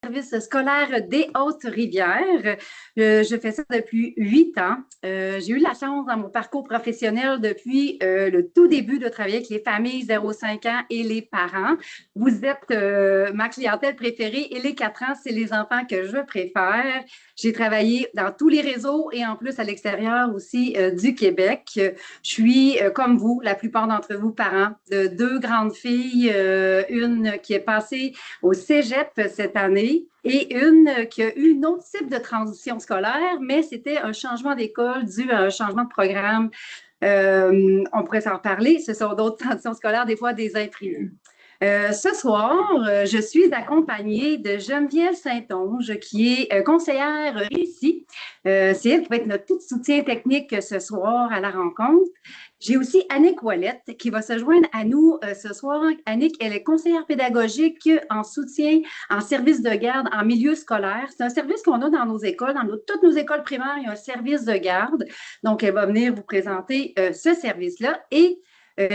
service scolaire des Hautes-Rivières. Je fais ça depuis 8 ans. J'ai eu la chance dans mon parcours professionnel depuis le tout début de travailler avec les familles 0-5 ans et les parents. Vous êtes ma clientèle préférée et les 4 ans, c'est les enfants que je préfère. J'ai travaillé dans tous les réseaux et en plus à l'extérieur aussi du Québec. Je suis, comme vous, la plupart d'entre vous, parents de 2 grandes filles, une qui est passée au cégep cette année et une qui a eu un autre type de transition scolaire, mais c'était un changement d'école dû à un changement de programme. On pourrait s'en reparler. Ce sont d'autres transitions scolaires, des fois des imprévus. Ce soir, je suis accompagnée de Geneviève Saint-Onge, qui est conseillère ici. C'est elle qui va être notre tout soutien technique ce soir à la rencontre. J'ai aussi Annick Ouellette qui va se joindre à nous ce soir. Annick, elle est conseillère pédagogique en soutien, en service de garde en milieu scolaire. C'est un service qu'on a dans nos écoles, toutes nos écoles primaires, il y a un service de garde. Donc, elle va venir vous présenter ce service-là. Et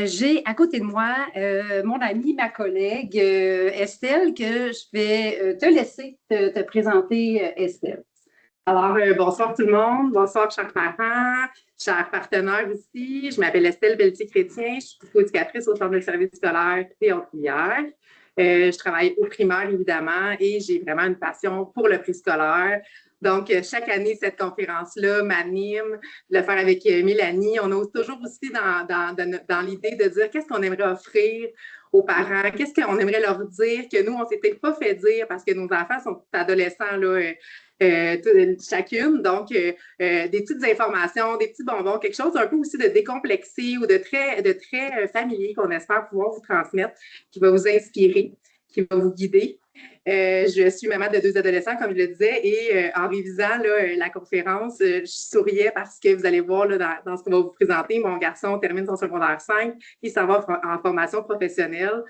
j'ai à côté de moi mon amie, ma collègue Estelle, que je vais te laisser te présenter, Estelle. Alors, bonsoir tout le monde, bonsoir chers parents, chers partenaires aussi. Je m'appelle Estelle Pelletier-Chrétien, je suis psychoéducatrice au Centre de service scolaire des Hautes-Rivières. Je travaille au primaire, évidemment, et j'ai vraiment une passion pour le préscolaire. Donc, chaque année, cette conférence-là m'anime de le faire avec Mélanie. On ose toujours aussi dans l'idée de dire qu'est-ce qu'on aimerait offrir aux parents, qu'est-ce qu'on aimerait leur dire que nous, on ne s'était pas fait dire parce que nos enfants sont adolescents, là, chacune. Donc, des petites informations, des petits bonbons, quelque chose un peu aussi de décomplexé ou de très familier qu'on espère pouvoir vous transmettre, qui va vous inspirer, qui va vous guider. Je suis maman de 2 adolescents, comme je le disais, et en révisant là, la conférence, je souriais parce que vous allez voir là, dans ce qu'on va vous présenter, mon garçon termine son secondaire 5, il s'en va en formation professionnelle.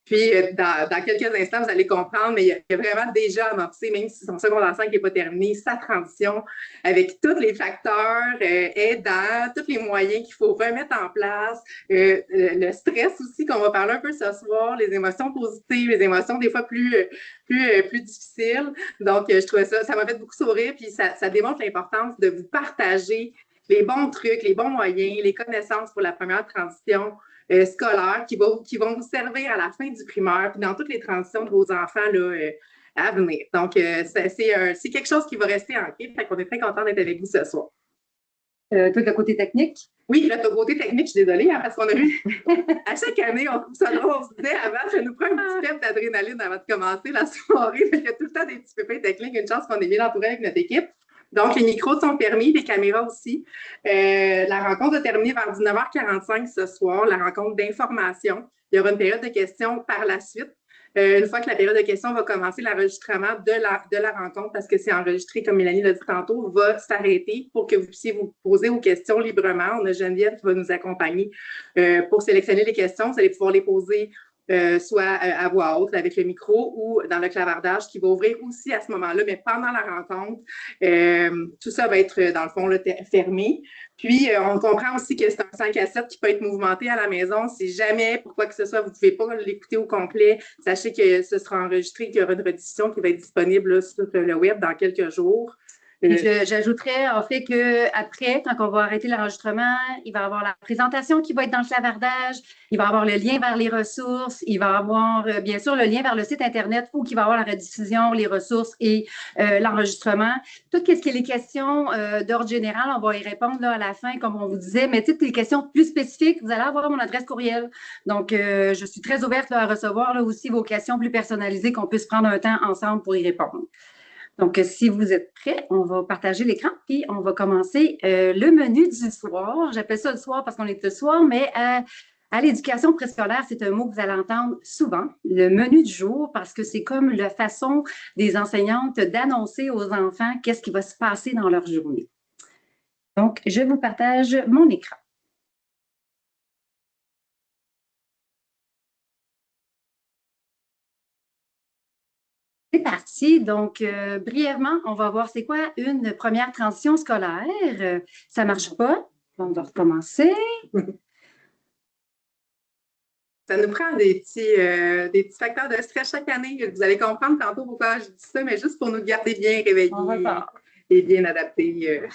Puis, dans quelques instants, vous allez comprendre, mais il a vraiment déjà amorcé, même si son secondaire 5 n'est pas terminé, sa transition avec tous les facteurs aidants, tous les moyens qu'il faut remettre en place, le stress aussi qu'on va parler un peu ce soir, les émotions positives, les émotions des fois plus difficiles. Donc, je trouvais ça m'a fait beaucoup sourire, puis ça démontre l'importance de vous partager les bons trucs, les bons moyens, les connaissances pour la première transition scolaires qui vont vous servir à la fin du primaire puis dans toutes les transitions de vos enfants là, à venir. Donc, c'est quelque chose qui va rester ancré. Fait qu'on est très content d'être avec vous ce soir. Tout le côté technique? Oui, le côté technique, je suis désolée, hein, parce qu'on a eu, à chaque année, on trouve ça drôle. On se disait avant, ça nous prend un petit pep d'adrénaline avant de commencer la soirée. Il y a tout le temps des petits pépins techniques. Une chance qu'on est bien entouré avec notre équipe. Donc, les micros sont permis, les caméras aussi. La rencontre va terminer vers 19h45 ce soir, la rencontre d'information. Il y aura une période de questions par la suite. Une fois que la période de questions va commencer, l'enregistrement de la rencontre, parce que c'est enregistré, comme Mélanie l'a dit tantôt, va s'arrêter pour que vous puissiez vous poser vos questions librement. On a Geneviève qui va nous accompagner pour sélectionner les questions. Vous allez pouvoir les poser soit à voix haute avec le micro ou dans le clavardage qui va ouvrir aussi à ce moment-là, mais pendant la rencontre, tout ça va être dans le fond là, fermé. Puis, on comprend aussi que c'est un 5 à 7 qui peut être mouvementé à la maison. Si jamais, pour quoi que ce soit, vous ne pouvez pas l'écouter au complet, sachez que ce sera enregistré, qu'il y aura une rediffusion qui va être disponible là, sur le web dans quelques jours. J'ajouterais en fait qu'après, quand on va arrêter l'enregistrement, il va y avoir la présentation qui va être dans le clavardage, il va y avoir le lien vers les ressources, il va y avoir bien sûr le lien vers le site Internet où il va y avoir la rediffusion, les ressources et l'enregistrement. Tout ce qui est les questions d'ordre général, on va y répondre là, à la fin, comme on vous disait, mais toutes les questions plus spécifiques, vous allez avoir mon adresse courriel. Donc, je suis très ouverte là, à recevoir là, aussi vos questions plus personnalisées, qu'on puisse prendre un temps ensemble pour y répondre. Donc, si vous êtes prêts, on va partager l'écran, puis on va commencer le menu du soir. J'appelle ça le soir parce qu'on est le soir, mais à l'éducation préscolaire, c'est un mot que vous allez entendre souvent, le menu du jour, parce que c'est comme la façon des enseignantes d'annoncer aux enfants qu'est-ce qui va se passer dans leur journée. Donc, je vous partage mon écran. C'est parti. Donc, brièvement, on va voir c'est quoi une première transition scolaire. Ça ne marche pas. On va recommencer. ça nous prend des petits facteurs de stress chaque année. Vous allez comprendre tantôt pourquoi je dis ça, mais juste pour nous garder bien réveillés et bien adaptés.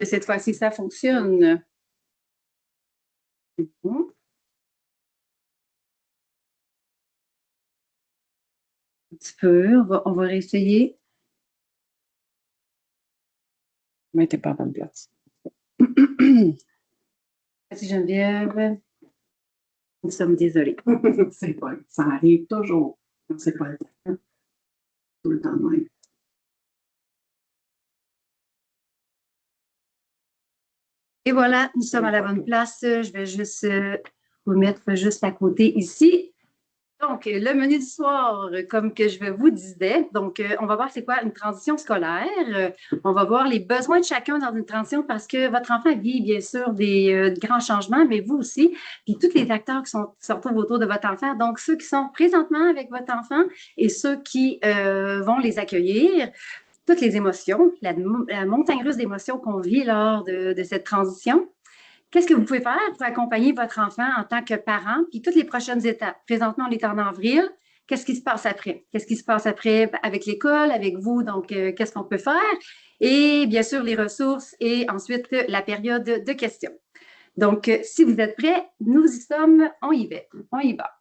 Cette fois-ci, ça fonctionne. Un petit peu, on va réessayer. Mais t'es pas à bonne place. Merci Geneviève. Nous sommes désolés. C'est pas, ça arrive toujours. C'est pas le temps. Tout le temps même. Et voilà, nous sommes à la bonne place. Je vais juste vous mettre juste à côté ici. Donc, le menu du soir, comme que je vous disais, donc on va voir c'est quoi une transition scolaire. On va voir les besoins de chacun dans une transition parce que votre enfant vit bien sûr des grands changements, mais vous aussi, puis tous les acteurs qui se retrouvent autour de votre enfant, donc ceux qui sont présentement avec votre enfant et ceux qui vont les accueillir. Toutes les émotions, la montagne russe d'émotions qu'on vit lors de cette transition. Qu'est-ce que vous pouvez faire pour accompagner votre enfant en tant que parent? Puis toutes les prochaines étapes. Présentement, on est en avril. Qu'est-ce qui se passe après? Qu'est-ce qui se passe après avec l'école, avec vous? Donc, qu'est-ce qu'on peut faire? Et bien sûr, les ressources et ensuite la période de questions. Donc, si vous êtes prêts, nous y sommes. On y va. On y va.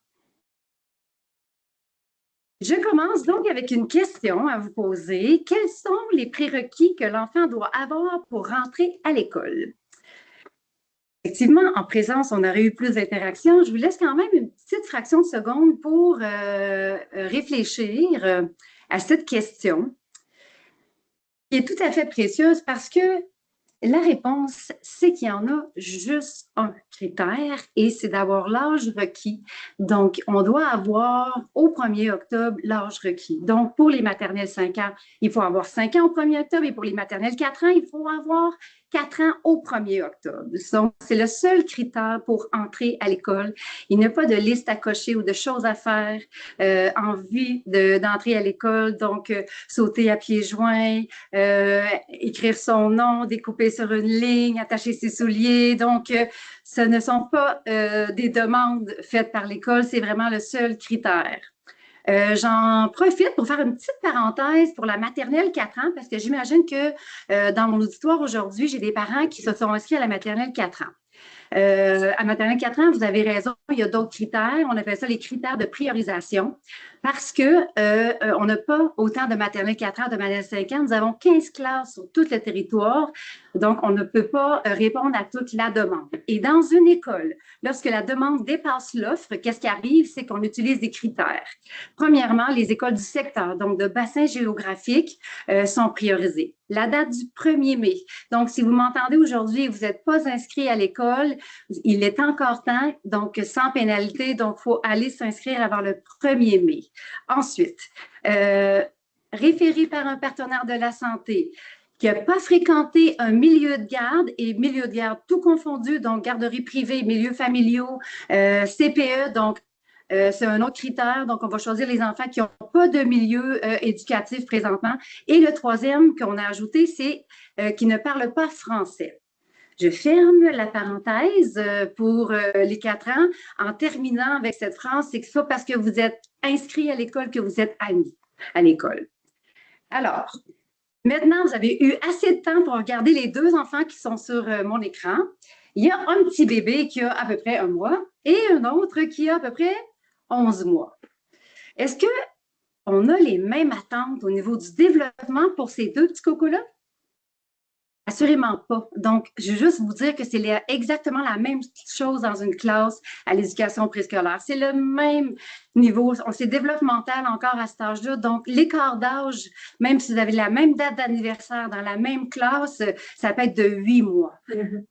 Je commence donc avec une question à vous poser. Quels sont les prérequis que l'enfant doit avoir pour rentrer à l'école? Effectivement, en présence, on aurait eu plus d'interactions. Je vous laisse quand même une petite fraction de seconde pour réfléchir à cette question qui est tout à fait précieuse parce que la réponse, c'est qu'il y en a juste un critère et c'est d'avoir l'âge requis. Donc, on doit avoir au 1er octobre l'âge requis. Donc, pour les maternelles 5 ans, il faut avoir 5 ans au 1er octobre et pour les maternelles 4 ans, il faut avoir 4 ans au 1er octobre. Donc, c'est le seul critère pour entrer à l'école. Il n'y a pas de liste à cocher ou de choses à faire en vue d'entrer à l'école. Donc, sauter à pieds joints, écrire son nom, découper sur une ligne, attacher ses souliers. Donc, ce ne sont pas des demandes faites par l'école, c'est vraiment le seul critère. J'en profite pour faire une petite parenthèse pour la maternelle 4 ans, parce que j'imagine que dans mon auditoire aujourd'hui, j'ai des parents qui se sont inscrits à la maternelle 4 ans. À maternelle 4 ans, vous avez raison, il y a d'autres critères. On appelle ça les critères de priorisation parce qu'on n'a pas autant de maternelle 4 ans, de maternelle 5 ans. Nous avons 15 classes sur tout le territoire. Donc, on ne peut pas répondre à toute la demande. Et dans une école, lorsque la demande dépasse l'offre, qu'est-ce qui arrive? C'est qu'on utilise des critères. Premièrement, les écoles du secteur, donc de bassin géographique, sont priorisées. La date du 1er mai. Donc, si vous m'entendez aujourd'hui et vous n'êtes pas inscrit à l'école, il est encore temps, donc sans pénalité. Donc, il faut aller s'inscrire avant le 1er mai. Ensuite, référé par un partenaire de la santé qui n'a pas fréquenté un milieu de garde et milieu de garde tout confondu, donc garderie privée, milieux familiaux, CPE, donc c'est un autre critère. Donc, on va choisir les enfants qui n'ont pas de milieu éducatif présentement. Et le troisième qu'on a ajouté, c'est qui ne parlent pas français. Je ferme la parenthèse pour les 4 ans en terminant avec cette phrase, c'est que c'est pas parce que vous êtes inscrit à l'école que vous êtes admis à l'école. Alors, maintenant, vous avez eu assez de temps pour regarder les 2 enfants qui sont sur mon écran. Il y a un petit bébé qui a à peu près 1 mois et un autre qui a à peu près 11 mois. Est-ce qu'on a les mêmes attentes au niveau du développement pour ces 2 petits cocos-là? Assurément pas. Donc, je veux juste vous dire que c'est exactement la même chose dans une classe à l'éducation préscolaire. C'est le même niveau. C'est développemental encore à cet âge-là. Donc, l'écart d'âge, même si vous avez la même date d'anniversaire dans la même classe, ça peut être de 8 mois.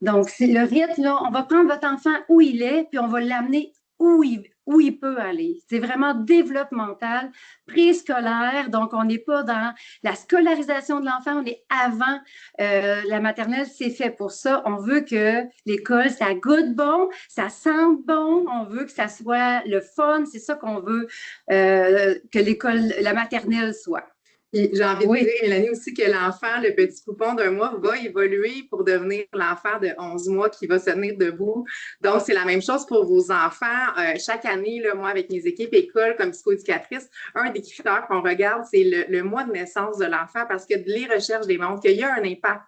Donc, c'est le rythme, là, on va prendre votre enfant où il est, puis on va l'amener où il peut aller. C'est vraiment développemental, préscolaire, donc on n'est pas dans la scolarisation de l'enfant, on est avant la maternelle, c'est fait pour ça. On veut que l'école, ça goûte bon, ça sente bon, on veut que ça soit le fun, c'est ça qu'on veut que l'école, la maternelle soit. Puis j'ai envie de Oui. dire, Mélanie, aussi que l'enfant, le petit poupon d'un mois, va évoluer pour devenir l'enfant de 11 mois qui va se tenir debout. Donc, c'est la même chose pour vos enfants. Chaque année, là, moi, avec mes équipes écoles comme psychoéducatrice, un des critères qu'on regarde, c'est le mois de naissance de l'enfant parce que les recherches démontrent qu'il y a un impact.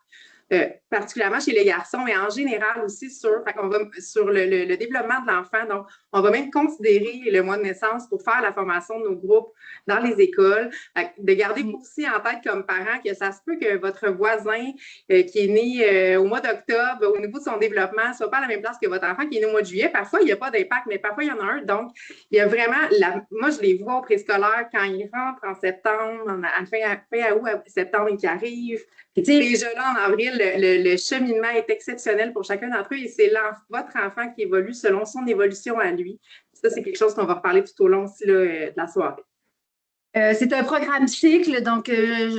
Particulièrement chez les garçons, mais en général aussi sur le développement de l'enfant. Donc, on va même considérer le mois de naissance pour faire la formation de nos groupes dans les écoles. De garder aussi en tête comme parent que ça se peut que votre voisin qui est né au mois d'octobre, au niveau de son développement, ne soit pas à la même place que votre enfant qui est né au mois de juillet. Parfois, il n'y a pas d'impact, mais parfois, il y en a un. Donc, il y a vraiment, moi, je les vois au préscolaire quand ils rentrent en septembre, fin août, septembre, et qui arrivent. Déjà là, en avril, le cheminement est exceptionnel pour chacun d'entre eux et c'est votre enfant qui évolue selon son évolution à lui. Ça, c'est quelque chose qu'on va reparler tout au long aussi là, de la soirée. C'est un programme cycle, donc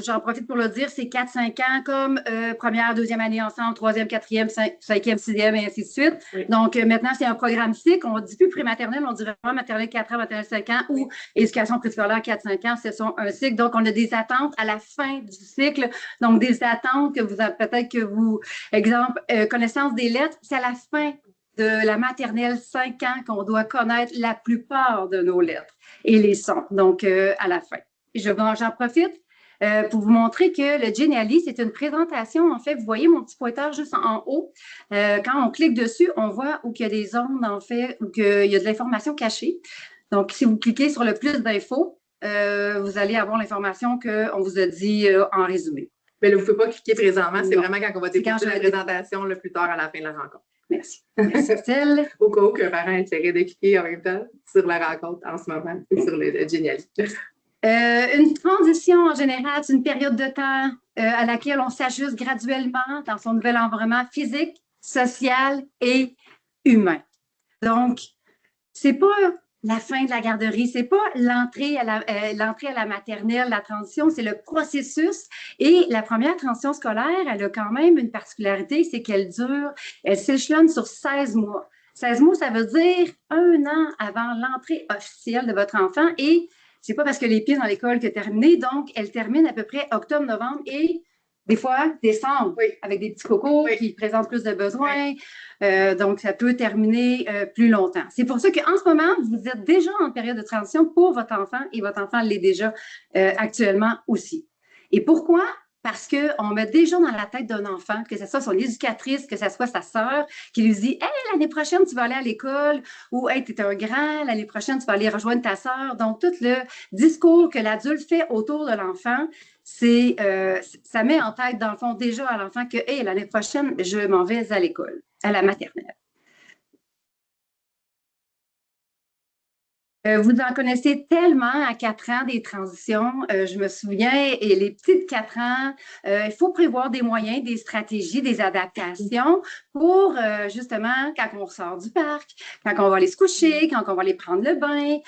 j'en profite pour le dire, c'est 4-5 ans comme première, deuxième année ensemble, troisième, quatrième, cinquième, sixième et ainsi de suite. Oui. Donc maintenant, c'est un programme cycle. On ne dit plus prématernelle, on dit vraiment maternelle 4 ans, maternelle 5 ans ou éducation préscolaire 4-5 ans, ce sont un cycle. Donc, on a des attentes à la fin du cycle. Donc, des attentes que vous avez peut-être que vous, exemple, connaissance des lettres, c'est à la fin de la maternelle 5 ans qu'on doit connaître la plupart de nos lettres et les sons, donc à la fin. J'en profite pour vous montrer que le Genially, c'est une présentation. En fait, vous voyez mon petit pointeur juste en haut. Quand on clique dessus, on voit où il y a des ondes, en fait, où il y a de l'information cachée. Donc, si vous cliquez sur le plus d'infos, vous allez avoir l'information qu'on vous a dit en résumé. Mais là, vous ne pouvez pas cliquer présentement. C'est vraiment quand on va déposer la présentation le plus tard à la fin de la rencontre. Merci. Merci, Estelle. Au cas où qu'un parent essaierait de cliquer en même temps sur la rencontre en ce moment, sur le Genially. Une transition, en général, c'est une période de temps à laquelle on s'ajuste graduellement dans son nouvel environnement physique, social et humain. Donc, c'est pas la fin de la garderie, c'est pas l'entrée à la maternelle, la transition, c'est le processus. Et la première transition scolaire, elle a quand même une particularité, c'est qu'elle s'échelonne sur 16 mois. 16 mois, ça veut dire 1 an avant l'entrée officielle de votre enfant et c'est pas parce que les pieds dans l'école que terminée, donc elle termine à peu près octobre, novembre et des fois décembre, avec des petits cocos qui présentent plus de besoins. Donc, ça peut terminer plus longtemps. C'est pour ça qu'en ce moment, vous êtes déjà en période de transition pour votre enfant et votre enfant l'est déjà actuellement aussi. Et pourquoi? Parce qu'on met déjà dans la tête d'un enfant, que ce soit son éducatrice, que ce soit sa sœur, qui lui dit « Hey, l'année prochaine, tu vas aller à l'école » ou « Hey, tu es un grand, l'année prochaine, tu vas aller rejoindre ta sœur. » Donc, tout le discours que l'adulte fait autour de l'enfant, ça met en tête, dans le fond, déjà à l'enfant que « Hey, l'année prochaine, je m'en vais à l'école, à la maternelle. » Vous en connaissez tellement à 4 ans des transitions. Je me souviens, et les petites 4 ans, il faut prévoir des moyens, des stratégies, des adaptations pour justement quand on sort du parc, quand on va aller se coucher, quand on va aller prendre le bain,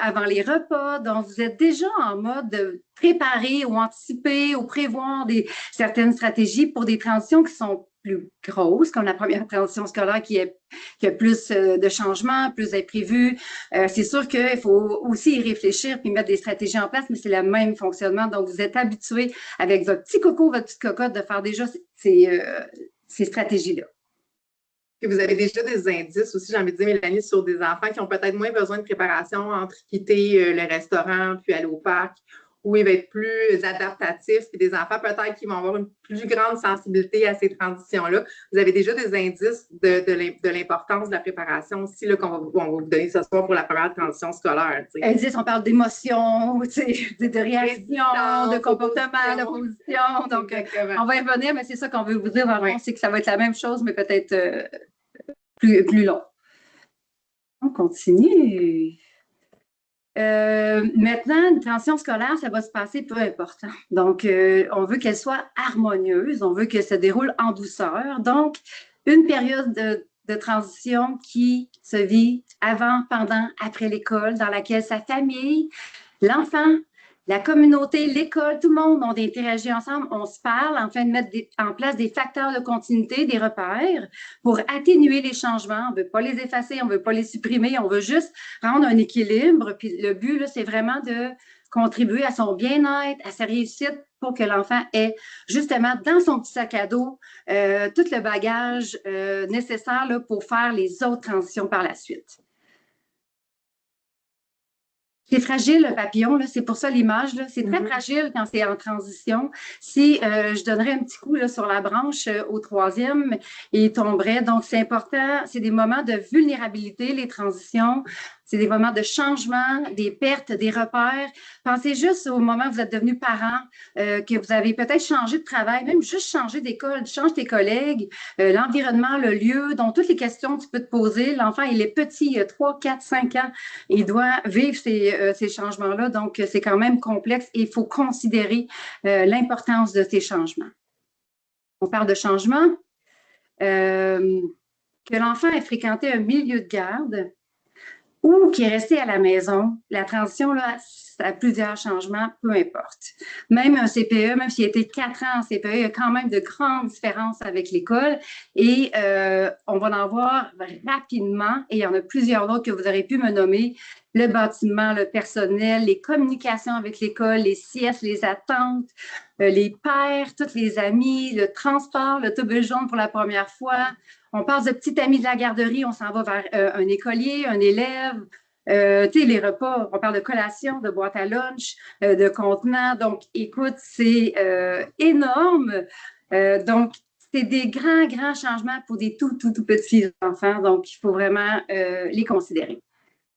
avant les repas. Donc, vous êtes déjà en mode de préparer ou anticiper ou prévoir certaines stratégies pour des transitions qui sont plus grosse, comme la première transition scolaire qui a plus de changements, plus d'imprévus. C'est sûr qu'il faut aussi y réfléchir puis mettre des stratégies en place, mais c'est le même fonctionnement. Donc, vous êtes habitué avec votre petit coco, votre petite cocotte de faire déjà ces stratégies-là. Puis vous avez déjà des indices aussi, j'ai envie de dire, Mélanie, sur des enfants qui ont peut-être moins besoin de préparation entre quitter le restaurant puis aller au parc, où il va être plus adaptatif, puis des enfants peut-être qui vont avoir une plus grande sensibilité à ces transitions-là. Vous avez déjà des indices de l'importance de la préparation aussi qu'on va vous donner ce soir pour la première transition scolaire. T'sais. Indices, on parle d'émotions, de réactions, de comportement, d'opposition. Donc, on va y revenir, mais c'est ça qu'on veut vous dire. Dans le fond, c'est que ça va être la même chose, mais peut-être plus long. On continue. Maintenant, une transition scolaire, ça va se passer peu important. Donc, on veut qu'elle soit harmonieuse, on veut qu'elle se déroule en douceur. Donc, une période de transition qui se vit avant, pendant, après l'école, dans laquelle sa famille, l'enfant La communauté, l'école, tout le monde, on interagit ensemble, on se parle afin de mettre en place des facteurs de continuité, des repères pour atténuer les changements. On ne veut pas les effacer, on ne veut pas les supprimer, on veut juste rendre un équilibre. Puis le but, là, c'est vraiment de contribuer à son bien-être, à sa réussite pour que l'enfant ait justement dans son petit sac à dos tout le bagage nécessaire là, pour faire les autres transitions par la suite. C'est fragile, le papillon, c'est pour ça l'image. C'est très fragile quand c'est en transition. Si je donnerais un petit coup là, sur la branche au troisième, il tomberait. Donc, c'est important. C'est des moments de vulnérabilité, les transitions. C'est des moments de changement, des pertes, des repères. Pensez juste au moment où vous êtes devenu parent, que vous avez peut-être changé de travail, même juste changé d'école, change tes collègues, l'environnement, le lieu, donc toutes les questions que tu peux te poser. L'enfant, il est petit, il a 3, 4, 5 ans. Il doit vivre ces changements-là. Donc, c'est quand même complexe et il faut considérer l'importance de ces changements. On parle de changement. Que l'enfant ait fréquenté un milieu de garde ou qui est resté à la maison, la transition, là, ça a plusieurs changements, peu importe. Même un CPE, même s'il a été 4 ans en CPE, il y a quand même de grandes différences avec l'école et on va en voir rapidement et il y en a plusieurs autres que vous aurez pu me nommer. Le bâtiment, le personnel, les communications avec l'école, les siestes, les attentes, les pères, tous les amis, le transport, l'autobus jaune pour la première fois. On passe de petit ami de la garderie, on s'en va vers un écolier, un élève. Tu sais, les repas, on parle de collation, de boîte à lunch, de contenants. Donc, écoute, c'est énorme. Donc, c'est des grands, grands changements pour des tout petits enfants. Donc, il faut vraiment les considérer.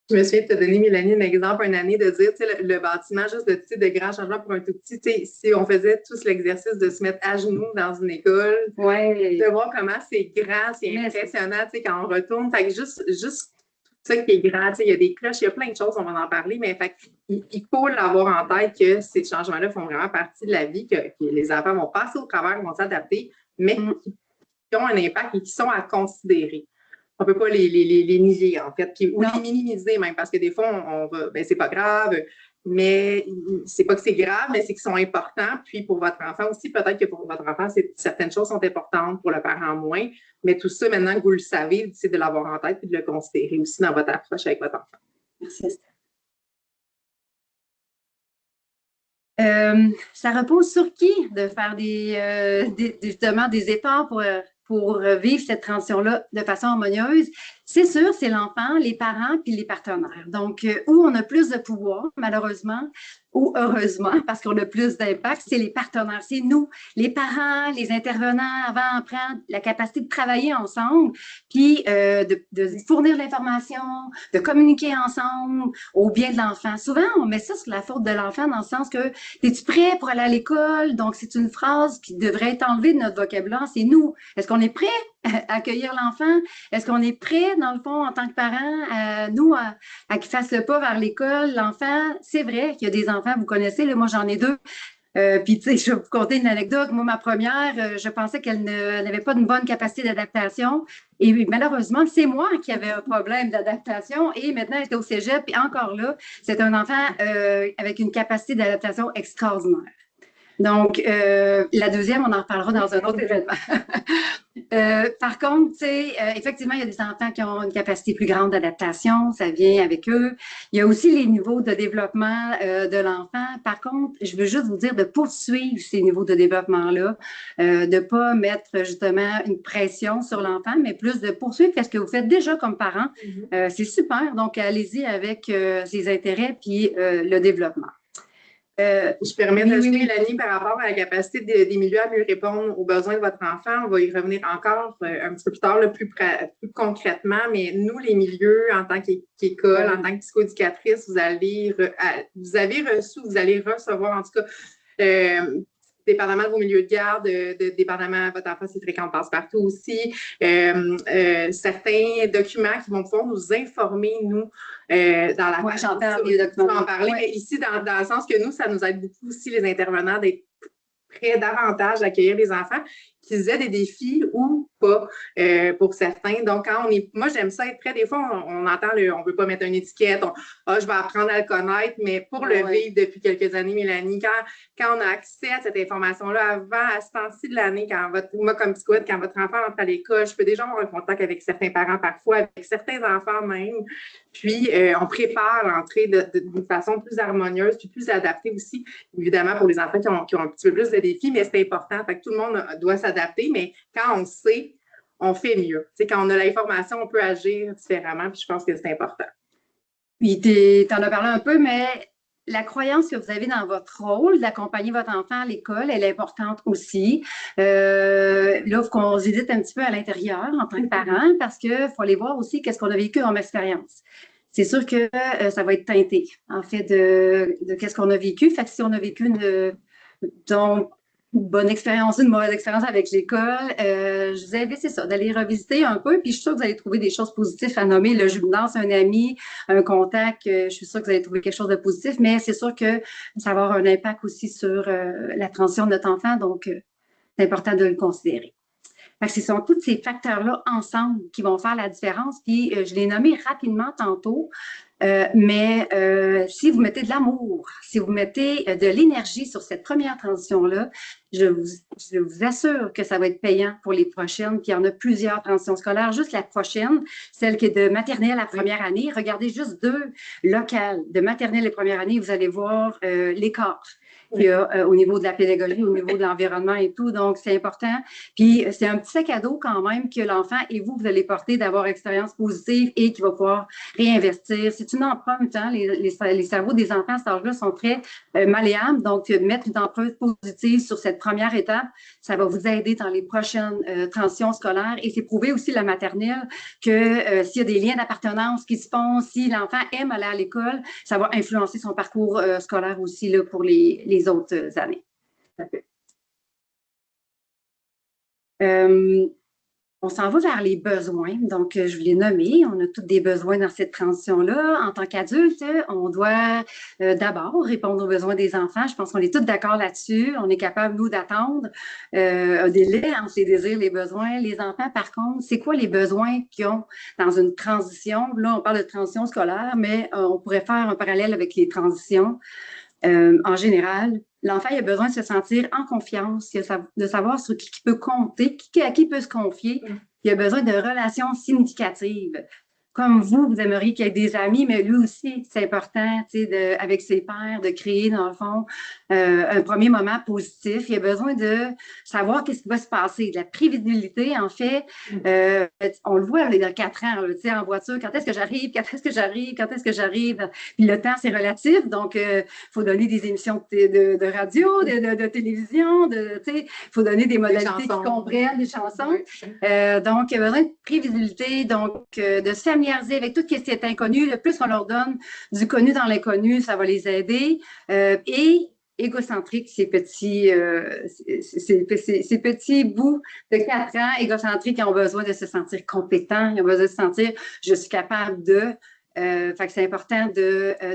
Je me souviens de te donner, Mélanie, un exemple, une année, de dire, tu sais, le bâtiment, juste de grands changements pour un tout petit, tu sais, si on faisait tous l'exercice de se mettre à genoux dans une école, de voir comment c'est grand, c'est impressionnant, tu sais, quand on retourne. Fait que juste ça qui est grand, tu sais, il y a des cloches, il y a plein de choses, on va en parler, mais fait il faut l'avoir en tête que ces changements-là font vraiment partie de la vie, que les enfants vont passer au travers, vont s'adapter, mais qui ont un impact et qui sont à considérer. On ne peut pas les nier, en fait, puis, ou les minimiser même, parce que des fois, on va, ben c'est pas grave, mais c'est pas que c'est grave, mais c'est qu'ils sont importants. Puis pour votre enfant aussi, peut-être que pour votre enfant, certaines choses sont importantes, pour le parent moins, mais tout ça, maintenant que vous le savez, c'est de l'avoir en tête et de le considérer aussi dans votre approche avec votre enfant. Merci. Ça repose sur qui de faire justement des efforts pour vivre cette transition-là de façon harmonieuse? C'est sûr, c'est l'enfant, les parents puis les partenaires. Donc, où on a plus de pouvoir, malheureusement, ou heureusement, parce qu'on a plus d'impact, c'est les partenaires. C'est nous, les parents, les intervenants, avant, après, la capacité de travailler ensemble, puis de fournir l'information, de communiquer ensemble au bien de l'enfant. Souvent, on met ça sur la faute de l'enfant dans le sens que « Es-tu prêt pour aller à l'école? » Donc, c'est une phrase qui devrait être enlevée de notre vocabulaire. C'est nous. Est-ce qu'on est prêt à accueillir l'enfant? Est-ce qu'on est prêt, dans le fond, en tant que parents, à qu'il fasse le pas vers l'école? L'enfant, c'est vrai qu'il y a des enfants, vous connaissez, là, moi j'en ai 2. Puis, tu sais, je vais vous conter une anecdote. Moi, ma première, je pensais qu'elle n'avait pas une bonne capacité d'adaptation. Et malheureusement, c'est moi qui avais un problème d'adaptation. Et maintenant, elle était au cégep. Et encore là, c'est un enfant avec une capacité d'adaptation extraordinaire. Donc, la deuxième, on en reparlera dans un autre événement. Par contre, tu sais, effectivement, il y a des enfants qui ont une capacité plus grande d'adaptation, ça vient avec eux. Il y a aussi les niveaux de développement de l'enfant. Par contre, je veux juste vous dire de poursuivre ces niveaux de développement-là, de ne pas mettre justement une pression sur l'enfant, mais plus de poursuivre ce que vous faites déjà comme parent. C'est super. Donc, allez-y avec ses intérêts puis le développement. Je permets d'ajouter, Mélanie, par rapport à la capacité des milieux à mieux répondre aux besoins de votre enfant. On va y revenir encore un petit peu plus tard, là, plus concrètement, mais nous, les milieux, en tant qu'école, en tant que psychoéducatrice, vous allez recevoir, en tout cas, dépendamment de vos milieux de garde, dépendamment, votre enfant, c'est fréquent, passe-partout aussi, certains documents qui vont pouvoir nous informer, nous, dans la j'en parler, mais ici, dans le sens que nous, ça nous aide beaucoup aussi, les intervenants, d'être prêts davantage à accueillir les enfants qu'ils aient des défis ou pas pour certains. Donc, moi, j'aime ça être prêt. Des fois, on entend on ne veut pas mettre une étiquette, je vais apprendre à le connaître, mais pour le vivre depuis quelques années, Mélanie, quand on a accès à cette information-là avant, à ce temps-ci de l'année, moi, comme psychologue, quand votre enfant entre à l'école, je peux déjà avoir un contact avec certains parents parfois, avec certains enfants même. Puis, on prépare l'entrée d'une façon plus harmonieuse, puis plus adaptée aussi, évidemment, pour les enfants qui ont un petit peu plus de défis, mais c'est important. Fait que tout le monde doit s'adapter, mais quand on sait, on fait mieux. Tu sais, quand on a l'information, on peut agir différemment, puis je pense que c'est important. Puis, tu en as parlé un peu, mais la croyance que vous avez dans votre rôle d'accompagner votre enfant à l'école, elle est importante aussi. Là, il faut qu'on hésite un petit peu à l'intérieur en tant que parent parce qu'il faut aller voir aussi qu'est-ce qu'on a vécu comme expérience. C'est sûr que ça va être teinté, en fait, de qu'est-ce qu'on a vécu. Fait que si on a vécu une bonne expérience, une mauvaise expérience avec l'école, je vous invite, c'est ça, d'aller revisiter un peu. Puis je suis sûre que vous allez trouver des choses positives à nommer. Le gymnase, un ami, un contact, je suis sûre que vous allez trouver quelque chose de positif, mais c'est sûr que ça va avoir un impact aussi sur la transition de notre enfant. Donc, c'est important de le considérer. Fait que ce sont tous ces facteurs-là ensemble qui vont faire la différence. Puis, je l'ai nommé rapidement tantôt, mais si vous mettez de l'amour, si vous mettez de l'énergie sur cette première transition-là, je vous assure que ça va être payant pour les prochaines. Puis, il y en a plusieurs transitions scolaires. Juste la prochaine, celle qui est de maternelle à première année, regardez juste 2 locales de maternelle et première année, vous allez voir l'écart qu'il y a au niveau de la pédagogie, au niveau de l'environnement et tout. Donc, c'est important. Puis, c'est un petit sac à dos quand même que l'enfant et vous allez porter d'avoir expérience positive et qui va pouvoir réinvestir. C'est une empreinte. Hein? Les cerveaux des enfants à cet âge-là sont très malléables. Donc, mettre une empreinte positive sur cette première étape, ça va vous aider dans les prochaines transitions scolaires. Et c'est prouvé aussi la maternelle que s'il y a des liens d'appartenance qui se font, si l'enfant aime aller à l'école, ça va influencer son parcours scolaire aussi là, pour les autres années. On s'en va vers les besoins. Donc, je vous l'ai nommé, on a tous des besoins dans cette transition-là. En tant qu'adulte, on doit d'abord répondre aux besoins des enfants. Je pense qu'on est tous d'accord là-dessus. On est capable, nous, d'attendre un délai entre les désirs, les besoins. Les enfants, par contre, c'est quoi les besoins qu'ils ont dans une transition? Là, on parle de transition scolaire, mais on pourrait faire un parallèle avec les transitions. En général, l'enfant il a besoin de se sentir en confiance, de savoir sur qui il peut compter, à qui il peut se confier. Il a besoin de relations significatives. Comme vous aimeriez qu'il y ait des amis, mais lui aussi, c'est important, avec ses pairs, de créer, dans le fond, un premier moment positif. Il a besoin de savoir qu'est-ce qui va se passer. De la prévisibilité, en fait, on le voit, il y a 4 ans, là, en voiture, quand est-ce que j'arrive, quand est-ce que j'arrive, quand est-ce que j'arrive. Puis le temps, c'est relatif, donc il faut donner des émissions de radio, de télévision, il faut donner des modalités qui comprennent, des chansons. Donc, il y a besoin de prévisibilité, donc de se familiariser avec tout ce qui est inconnu. Le plus on leur donne du connu dans l'inconnu, ça va les aider. Et égocentrique, ces petits bouts de 4 ans égocentriques qui ont besoin de se sentir compétents, ils ont besoin de se sentir « je suis capable de ». Fait que c'est important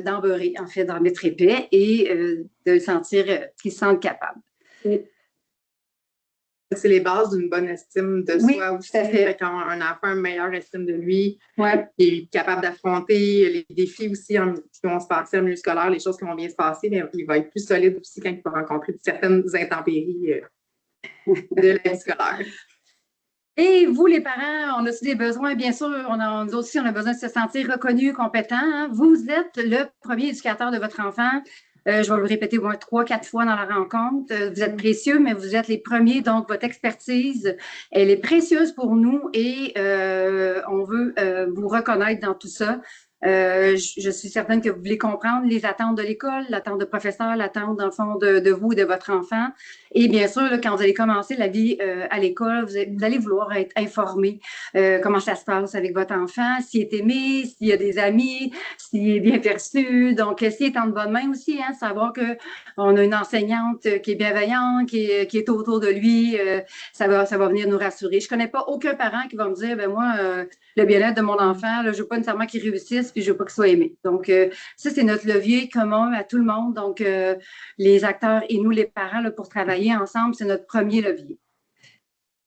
d'embeurrer, en fait, d'en mettre épais et de le sentir qu'ils se sentent capables. C'est les bases d'une bonne estime de soi aussi. Tout à fait. Quand un enfant a une meilleure estime de lui, il est capable d'affronter les défis aussi qui vont se passer en milieu scolaire, les choses qui vont bien se passer, mais il va être plus solide aussi quand il va rencontrer certaines intempéries de la vie scolaire. Et vous, les parents, on a aussi des besoins, bien sûr, nous aussi, on a besoin de se sentir reconnu, compétent. Hein? Vous êtes le premier éducateur de votre enfant. Je vais vous le répéter au moins 3-4 fois dans la rencontre. Vous êtes précieux, mais vous êtes les premiers. Donc, votre expertise, elle est précieuse pour nous et on veut vous reconnaître dans tout ça. Je suis certaine que vous voulez comprendre les attentes de l'école, l'attente de professeurs, l'attente, dans le fond, de vous et de votre enfant. Et bien sûr, là, quand vous allez commencer la vie à l'école, vous allez vouloir être informé comment ça se passe avec votre enfant, s'il est aimé, s'il y a des amis, s'il est bien perçu. Donc, s'il est en bonne main aussi, hein, savoir qu'on a une enseignante qui est bienveillante, qui est autour de lui, ça va venir nous rassurer. Je connais pas aucun parent qui va me dire, ben moi, le bien-être de mon enfant, là, je veux pas nécessairement qu'il réussisse, puis je veux pas qu'il soit aimé. Donc, ça, c'est notre levier commun à tout le monde. Donc, les acteurs et nous, les parents, là, pour travailler ensemble, c'est notre premier levier.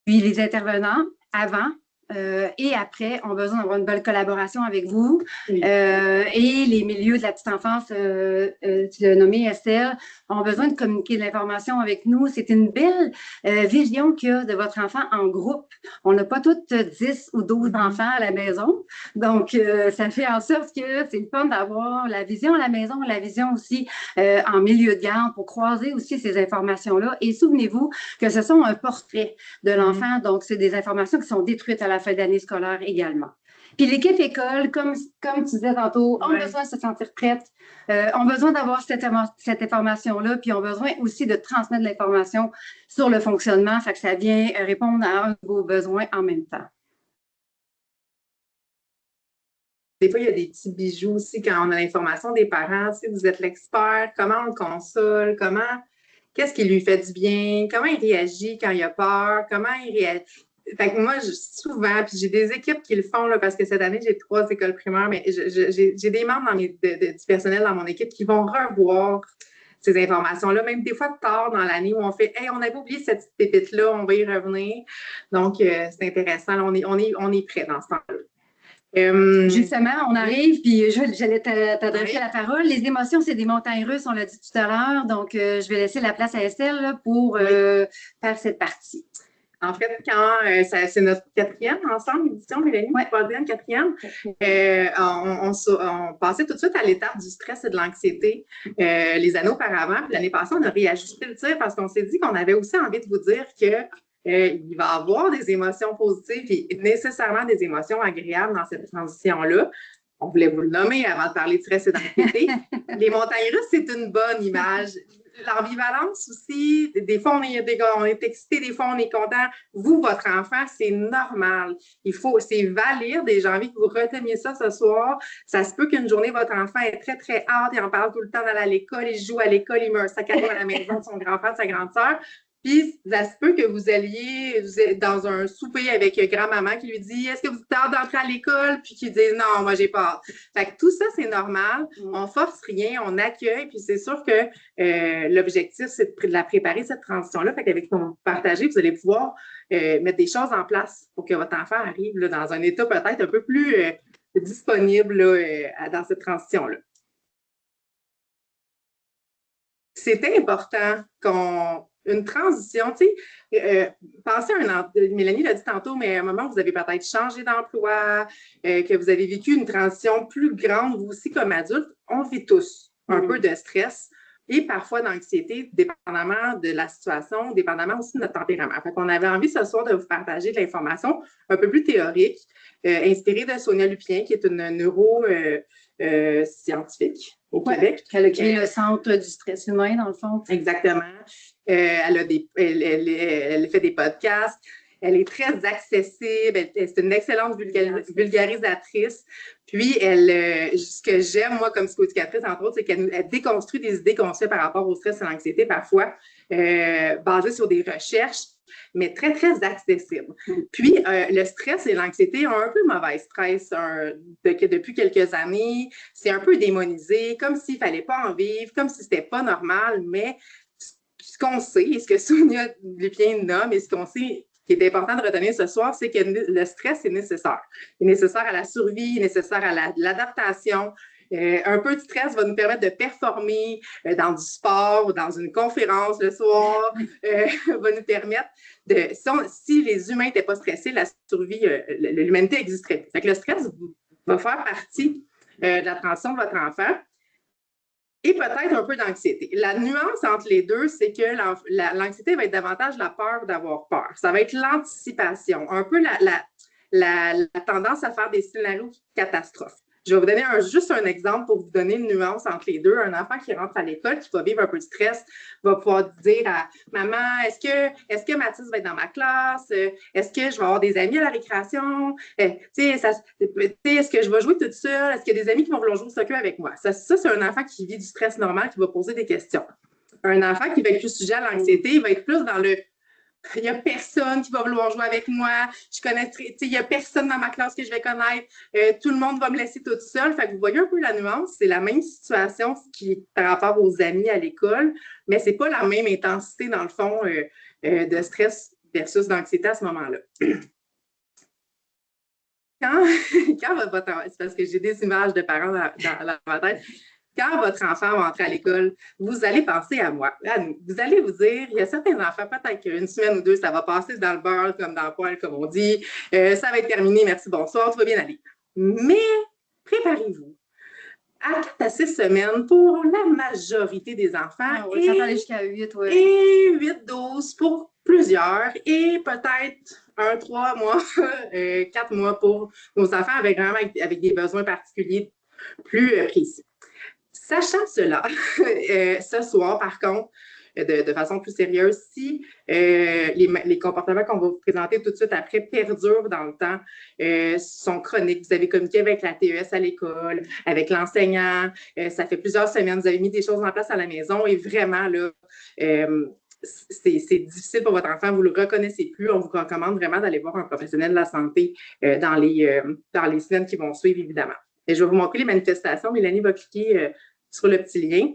Puis les intervenants, avant et après, ont besoin d'avoir une bonne collaboration avec vous. Oui. Et les milieux de la petite enfance, tu l'as nommé Estelle, ont besoin de communiquer de l'information avec nous. C'est une belle vision qu'il y a de votre enfant en groupe. On n'a pas toutes 10 ou 12 enfants à la maison. Donc, ça fait en sorte que c'est le fun d'avoir la vision à la maison, la vision aussi en milieu de garde pour croiser aussi ces informations-là. Et souvenez-vous que ce sont un portrait de l'enfant. Donc, c'est des informations qui sont détruites à la fin de l'année scolaire également. Puis l'équipe école, comme tu disais tantôt, ont besoin de se sentir prête, ont besoin d'avoir cette information-là, puis ont besoin aussi de transmettre de l'information sur le fonctionnement, fait que ça vient répondre à un de vos besoins en même temps. Des fois, il y a des petits bijoux aussi quand on a l'information des parents. Si vous êtes l'expert, comment on le console, qu'est-ce qui lui fait du bien, comment il réagit quand il a peur, comment il réagit. Fait que moi, souvent, puis j'ai des équipes qui le font, là, parce que cette année, j'ai 3 écoles primaires, mais j'ai des membres du personnel dans mon équipe qui vont revoir ces informations-là, même des fois tard dans l'année où on fait « Hey, on avait oublié cette petite pépite-là, on va y revenir. » Donc, c'est intéressant. Là, on est prêt dans ce temps-là. Justement, on arrive, puis j'allais t'adresser la parole. Les émotions, c'est des montagnes russes, on l'a dit tout à l'heure. Donc, je vais laisser la place à Estelle là, pour faire cette partie. En fait, c'est notre 4e ensemble édition, Mélanie, 3e, 4e, on passait tout de suite à l'étape du stress et de l'anxiété les années auparavant. Puis l'année passée, on a réajusté le tir parce qu'on s'est dit qu'on avait aussi envie de vous dire que il va y avoir des émotions positives et nécessairement des émotions agréables dans cette transition-là. On voulait vous le nommer avant de parler de stress et d'anxiété. Les montagnes russes, c'est une bonne image. L'ambivalence aussi, des fois on est excité, des fois on est content. Vous, votre enfant, c'est normal. C'est valide et j'ai envie que vous reteniez ça ce soir. Ça se peut qu'une journée, votre enfant est très, très hâte, il en parle tout le temps d'aller à l'école, il joue à l'école, il met un sac à dos à la maison de son grand-frère, de sa grande sœur. Puis, ça se peut que vous êtes dans un souper avec grand-maman qui lui dit « Est-ce que vous êtes hâte d'entrer à l'école? » Puis qui dit « Non, moi, j'ai pas hâte. » Fait que tout ça, c'est normal. On force rien, on accueille. Puis c'est sûr que l'objectif, c'est de la préparer, cette transition-là. Fait qu'avec ce qu'on va partager, vous allez pouvoir mettre des choses en place pour que votre enfant arrive là, dans un état peut-être un peu plus disponible là, dans cette transition-là. C'est important une transition, tu sais, pensez Mélanie l'a dit tantôt, mais à un moment, vous avez peut-être changé d'emploi, que vous avez vécu une transition plus grande, vous aussi comme adulte, on vit tous un peu de stress et parfois d'anxiété, dépendamment de la situation, dépendamment aussi de notre tempérament. Fait qu'on avait envie ce soir de vous partager de l'information un peu plus théorique, inspirée de Sonia Lupien, qui est une neuroscientifique au Québec. Elle a créé le Centre du stress humain, dans le fond. Exactement. Elle fait des podcasts. Elle est très accessible. C'est une excellente vulgarisatrice. Puis, ce que j'aime, moi, comme psychoéducatrice, entre autres, c'est qu'elle déconstruit des idées qu'on se fait par rapport au stress et à l'anxiété, parfois basées sur des recherches, mais très, très accessible. Puis, le stress et l'anxiété ont un peu mauvaise presse depuis quelques années. C'est un peu démonisé, comme s'il ne fallait pas en vivre, comme si ce n'était pas normal, mais ce qu'on sait, et ce que Sonia Lupien nomme, et ce qu'on sait qui est important de retenir ce soir, c'est que le stress est nécessaire. Il est nécessaire à la survie, il est nécessaire à l'adaptation. Un peu de stress va nous permettre de performer dans du sport ou dans une conférence le soir, va nous permettre si les humains n'étaient pas stressés, la survie, l'humanité existerait. Fait que le stress va faire partie de la transition de votre enfant. Et peut-être un peu d'anxiété. La nuance entre les deux, c'est que l'anxiété va être davantage la peur d'avoir peur. Ça va être l'anticipation, un peu la tendance à faire des scénarios catastrophes. Je vais vous donner juste un exemple pour vous donner une nuance entre les deux. Un enfant qui rentre à l'école, qui va vivre un peu de stress, va pouvoir dire à maman, est-ce que Mathis va être dans ma classe? Est-ce que je vais avoir des amis à la récréation? Est-ce que je vais jouer toute seule? Est-ce qu'il y a des amis qui vont vouloir jouer au soccer avec moi? Ça, c'est un enfant qui vit du stress normal, qui va poser des questions. Un enfant qui va être plus sujet à l'anxiété, il va être plus dans le il n'y a personne qui va vouloir jouer avec moi. Il n'y a personne dans ma classe que je vais connaître. Tout le monde va me laisser toute seule. Fait que vous voyez un peu la nuance. C'est la même situation par rapport aux amis à l'école, mais ce n'est pas la même intensité, dans le fond, de stress versus d'anxiété à ce moment-là. Quand c'est parce que j'ai des images de parents dans ma tête, quand votre enfant va entrer à l'école, vous allez penser à moi. Vous allez vous dire, il y a certains enfants, peut-être qu'une semaine ou deux, ça va passer dans le beurre, comme dans le poêle, comme on dit. Ça va être terminé, merci, bonsoir, tout va bien aller. Mais préparez-vous à 4 à 6 semaines pour la majorité des enfants. Oui, ça peut aller jusqu'à 8, oui. Et 8-12 pour plusieurs. Et peut-être 3 mois, 4 mois pour nos enfants avec des besoins particuliers plus précis. Sachant cela, ce soir, par contre, de façon plus sérieuse, si les comportements qu'on va vous présenter tout de suite après perdurent dans le temps, sont chroniques, vous avez communiqué avec la TES à l'école, avec l'enseignant, ça fait plusieurs semaines, vous avez mis des choses en place à la maison et vraiment, là, c'est difficile pour votre enfant, vous ne le reconnaissez plus, on vous recommande vraiment d'aller voir un professionnel de la santé dans les semaines qui vont suivre, évidemment. Et je vais vous montrer les manifestations. Mélanie va cliquer sur le petit lien.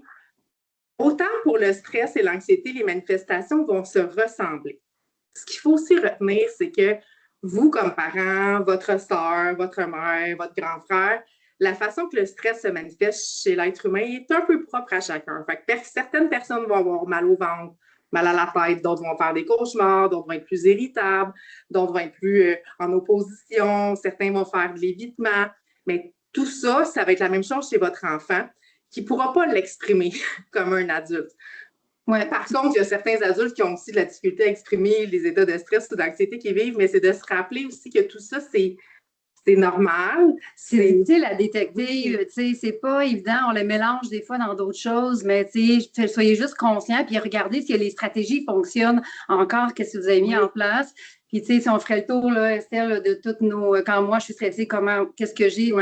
Autant pour le stress et l'anxiété, les manifestations vont se ressembler. Ce qu'il faut aussi retenir, c'est que vous, comme parents, votre soeur, votre mère, votre grand frère, la façon que le stress se manifeste chez l'être humain est un peu propre à chacun. Fait que certaines personnes vont avoir mal au ventre, mal à la tête, d'autres vont faire des cauchemars, d'autres vont être plus irritables, d'autres vont être plus en opposition, certains vont faire de l'évitement. Mais tout ça, ça va être la même chose chez votre enfant qui ne pourra pas l'exprimer comme un adulte. Ouais, par contre, il y a certains adultes qui ont aussi de la difficulté à exprimer les états de stress ou d'anxiété qu'ils vivent, mais c'est de se rappeler aussi que tout ça, c'est normal. C'est difficile à détecter, c'est pas évident, on les mélange des fois dans d'autres choses, mais soyez juste conscients, puis regardez si les stratégies fonctionnent encore, qu'est-ce que vous avez mis en place. Puis, si on ferait le tour, là, Estelle, là, de toutes nos... Quand moi, je suis stressée, qu'est-ce que j'ai?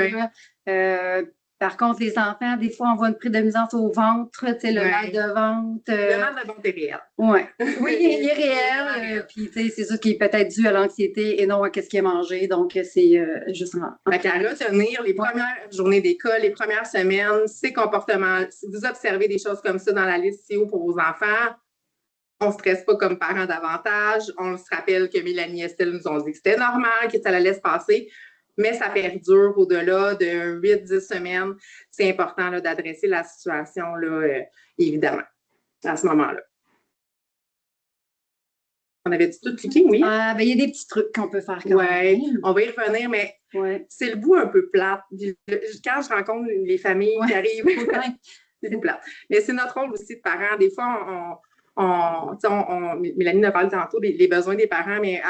Par contre, les enfants, des fois, on voit une prédominance au ventre, le mal de ventre. Le mal de ventre est réel. Ouais. Oui, il est réel. Puis, c'est ça qui est peut-être dû à l'anxiété et non à ce qu'il a mangé. Donc, c'est juste Fait qu'à retenir les premières journées d'école, les premières semaines, ces comportements, si vous observez des choses comme ça dans la liste CO pour vos enfants, on ne stresse pas comme parents davantage. On se rappelle que Mélanie et Estelle nous ont dit que c'était normal, que ça la laisse passer. Mais ça perdure au-delà de 8-10 semaines. C'est important d'adresser la situation, là, évidemment, à ce moment-là. On avait dit tout cliquer, oui? Il y a des petits trucs qu'on peut faire. Oui, on va y revenir, mais c'est le bout un peu plate. Quand je rencontre les familles qui arrivent, c'est le bout plate. Mais c'est notre rôle aussi de parents. Des fois, Mélanie a parlé tantôt des besoins des parents, mais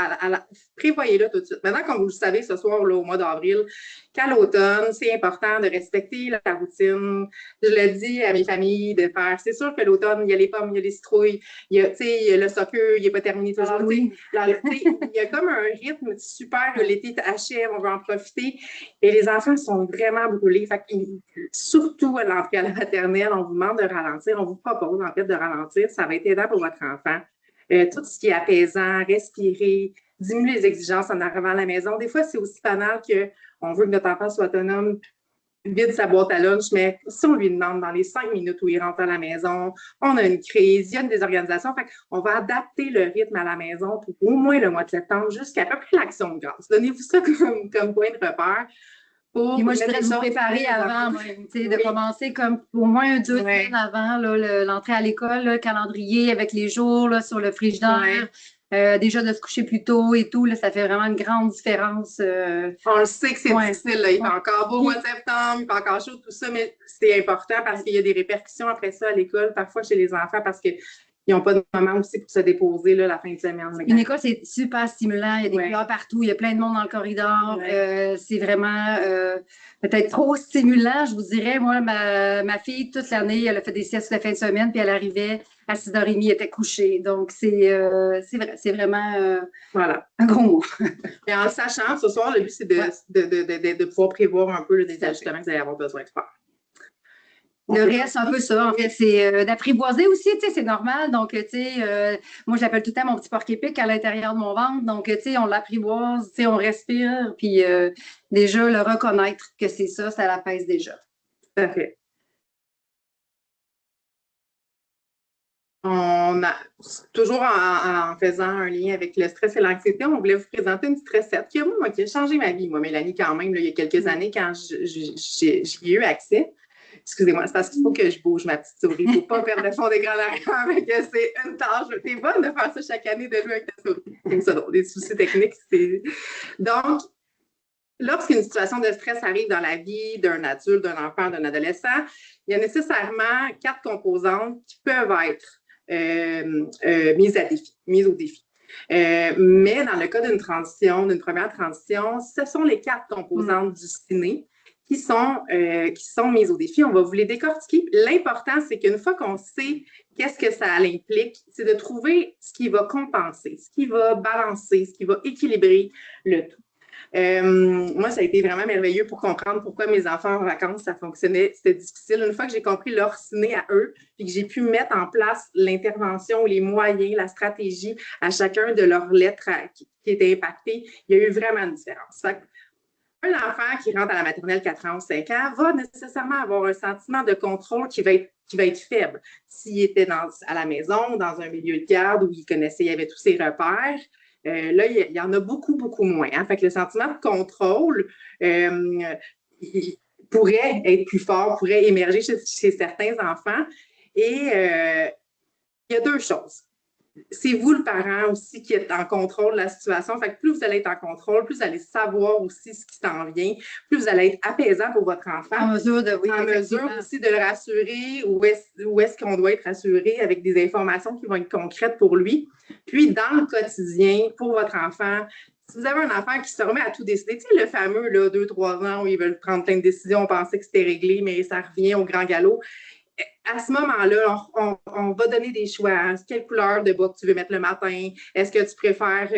prévoyez-le tout de suite. Maintenant, comme vous le savez, ce soir, là, au mois d'avril, qu'à l'automne, c'est important de respecter la routine. Je le dis à mes familles de faire. C'est sûr que l'automne, il y a les pommes, il y a les citrouilles, il y a le soccer, il n'est pas terminé toujours. Il y a comme un rythme super. L'été achève, on veut en profiter. Et les enfants sont vraiment brûlés. Fait que, surtout à l'entrée à la maternelle, on vous demande de ralentir. On vous propose, en fait, de ralentir. Ça va être aidant pour votre enfant. Tout ce qui est apaisant, respirer, diminuer les exigences en arrivant à la maison. Des fois, c'est aussi banal qu'on veut que notre enfant soit autonome, vide sa boîte à lunch, mais si on lui demande dans les 5 minutes où il rentre à la maison, on a une crise, il y a une désorganisation, fait qu'on va adapter le rythme à la maison pour au moins le mois de septembre jusqu'à peu près l'Action de grâce. Donnez-vous ça comme point de repère. Et moi, je voudrais vous préparer avant, de commencer comme au moins 2 semaines avant l'entrée à l'école, le calendrier avec les jours là, sur le frigidaire. Déjà de se coucher plus tôt et tout, là, ça fait vraiment une grande différence. On le sait que c'est difficile. Là. Il fait encore beau au mois de septembre, il fait encore chaud, tout ça, mais c'est important parce qu'il y a des répercussions après ça à l'école, parfois chez les enfants, parce qu'ils n'ont pas de moment aussi pour se déposer là, la fin de semaine. Une école, c'est super stimulant. Il y a des couleurs partout. Il y a plein de monde dans le corridor. C'est vraiment peut-être trop stimulant, je vous dirais. Moi, ma fille, toute l'année, elle a fait des siestes la fin de semaine, puis elle arrivait à 6h30, elle était couchée. Donc, c'est vrai, c'est vraiment un gros mot. Et en le sachant, ce soir, le but, c'est de pouvoir prévoir un peu des ajustements que vous allez avoir besoin de faire. Le reste, c'est un peu ça, en fait, c'est d'apprivoiser aussi, tu sais, c'est normal. Donc, tu sais, moi, j'appelle tout le temps mon petit porc-épic à l'intérieur de mon ventre. Donc, tu sais, on l'apprivoise, tu sais, on respire. Puis, déjà, le reconnaître que c'est ça l'apaise déjà. Tout à fait. On toujours en faisant un lien avec le stress et l'anxiété, on voulait vous présenter une petite recette qui a changé ma vie, moi, Mélanie, quand même, là, il y a quelques années, quand j'y ai eu accès. Excusez-moi, c'est parce qu'il faut que je bouge ma petite souris. Il ne faut pas perdre le fond d'écran derrière, mais que c'est une tâche. T'es bonne de faire ça chaque année, de jouer avec ta souris. C'est ça, des soucis techniques. Donc, lorsqu'une situation de stress arrive dans la vie d'un adulte, d'un enfant, d'un adolescent, il y a nécessairement 4 composantes qui peuvent être mises au défi. Mais dans le cas d'une transition, d'une première transition, ce sont les 4 composantes du ciné qui sont mises au défi. On va vous les décortiquer. L'important, c'est qu'une fois qu'on sait qu'est-ce que ça implique, c'est de trouver ce qui va compenser, ce qui va balancer, ce qui va équilibrer le tout. Moi, ça a été vraiment merveilleux pour comprendre pourquoi mes enfants en vacances, ça fonctionnait. C'était difficile. Une fois que j'ai compris leur ciné à eux, puis que j'ai pu mettre en place l'intervention, les moyens, la stratégie à chacun de leurs lettres qui étaient impactées, il y a eu vraiment une différence. Un enfant qui rentre à la maternelle 4 ans ou 5 ans va nécessairement avoir un sentiment de contrôle qui va être faible. S'il était à la maison, dans un milieu de garde où il avait tous ses repères, là, il y en a beaucoup, beaucoup moins. Hein? Fait que le sentiment de contrôle il pourrait être plus fort, pourrait émerger chez certains enfants. Et il y a 2 choses. C'est vous, le parent, aussi, qui êtes en contrôle de la situation. Fait que plus vous allez être en contrôle, plus vous allez savoir aussi ce qui s'en vient, plus vous allez être apaisant pour votre enfant. En mesure aussi de le rassurer, où est-ce qu'on doit être rassuré avec des informations qui vont être concrètes pour lui. Puis, dans le quotidien, pour votre enfant, si vous avez un enfant qui se remet à tout décider, tu sais, le fameux 2-3 ans où ils veulent prendre plein de décisions, on pensait que c'était réglé, mais ça revient au grand galop. À ce moment-là, on va donner des choix. Quelle couleur de bas que tu veux mettre le matin? Est-ce que tu préfères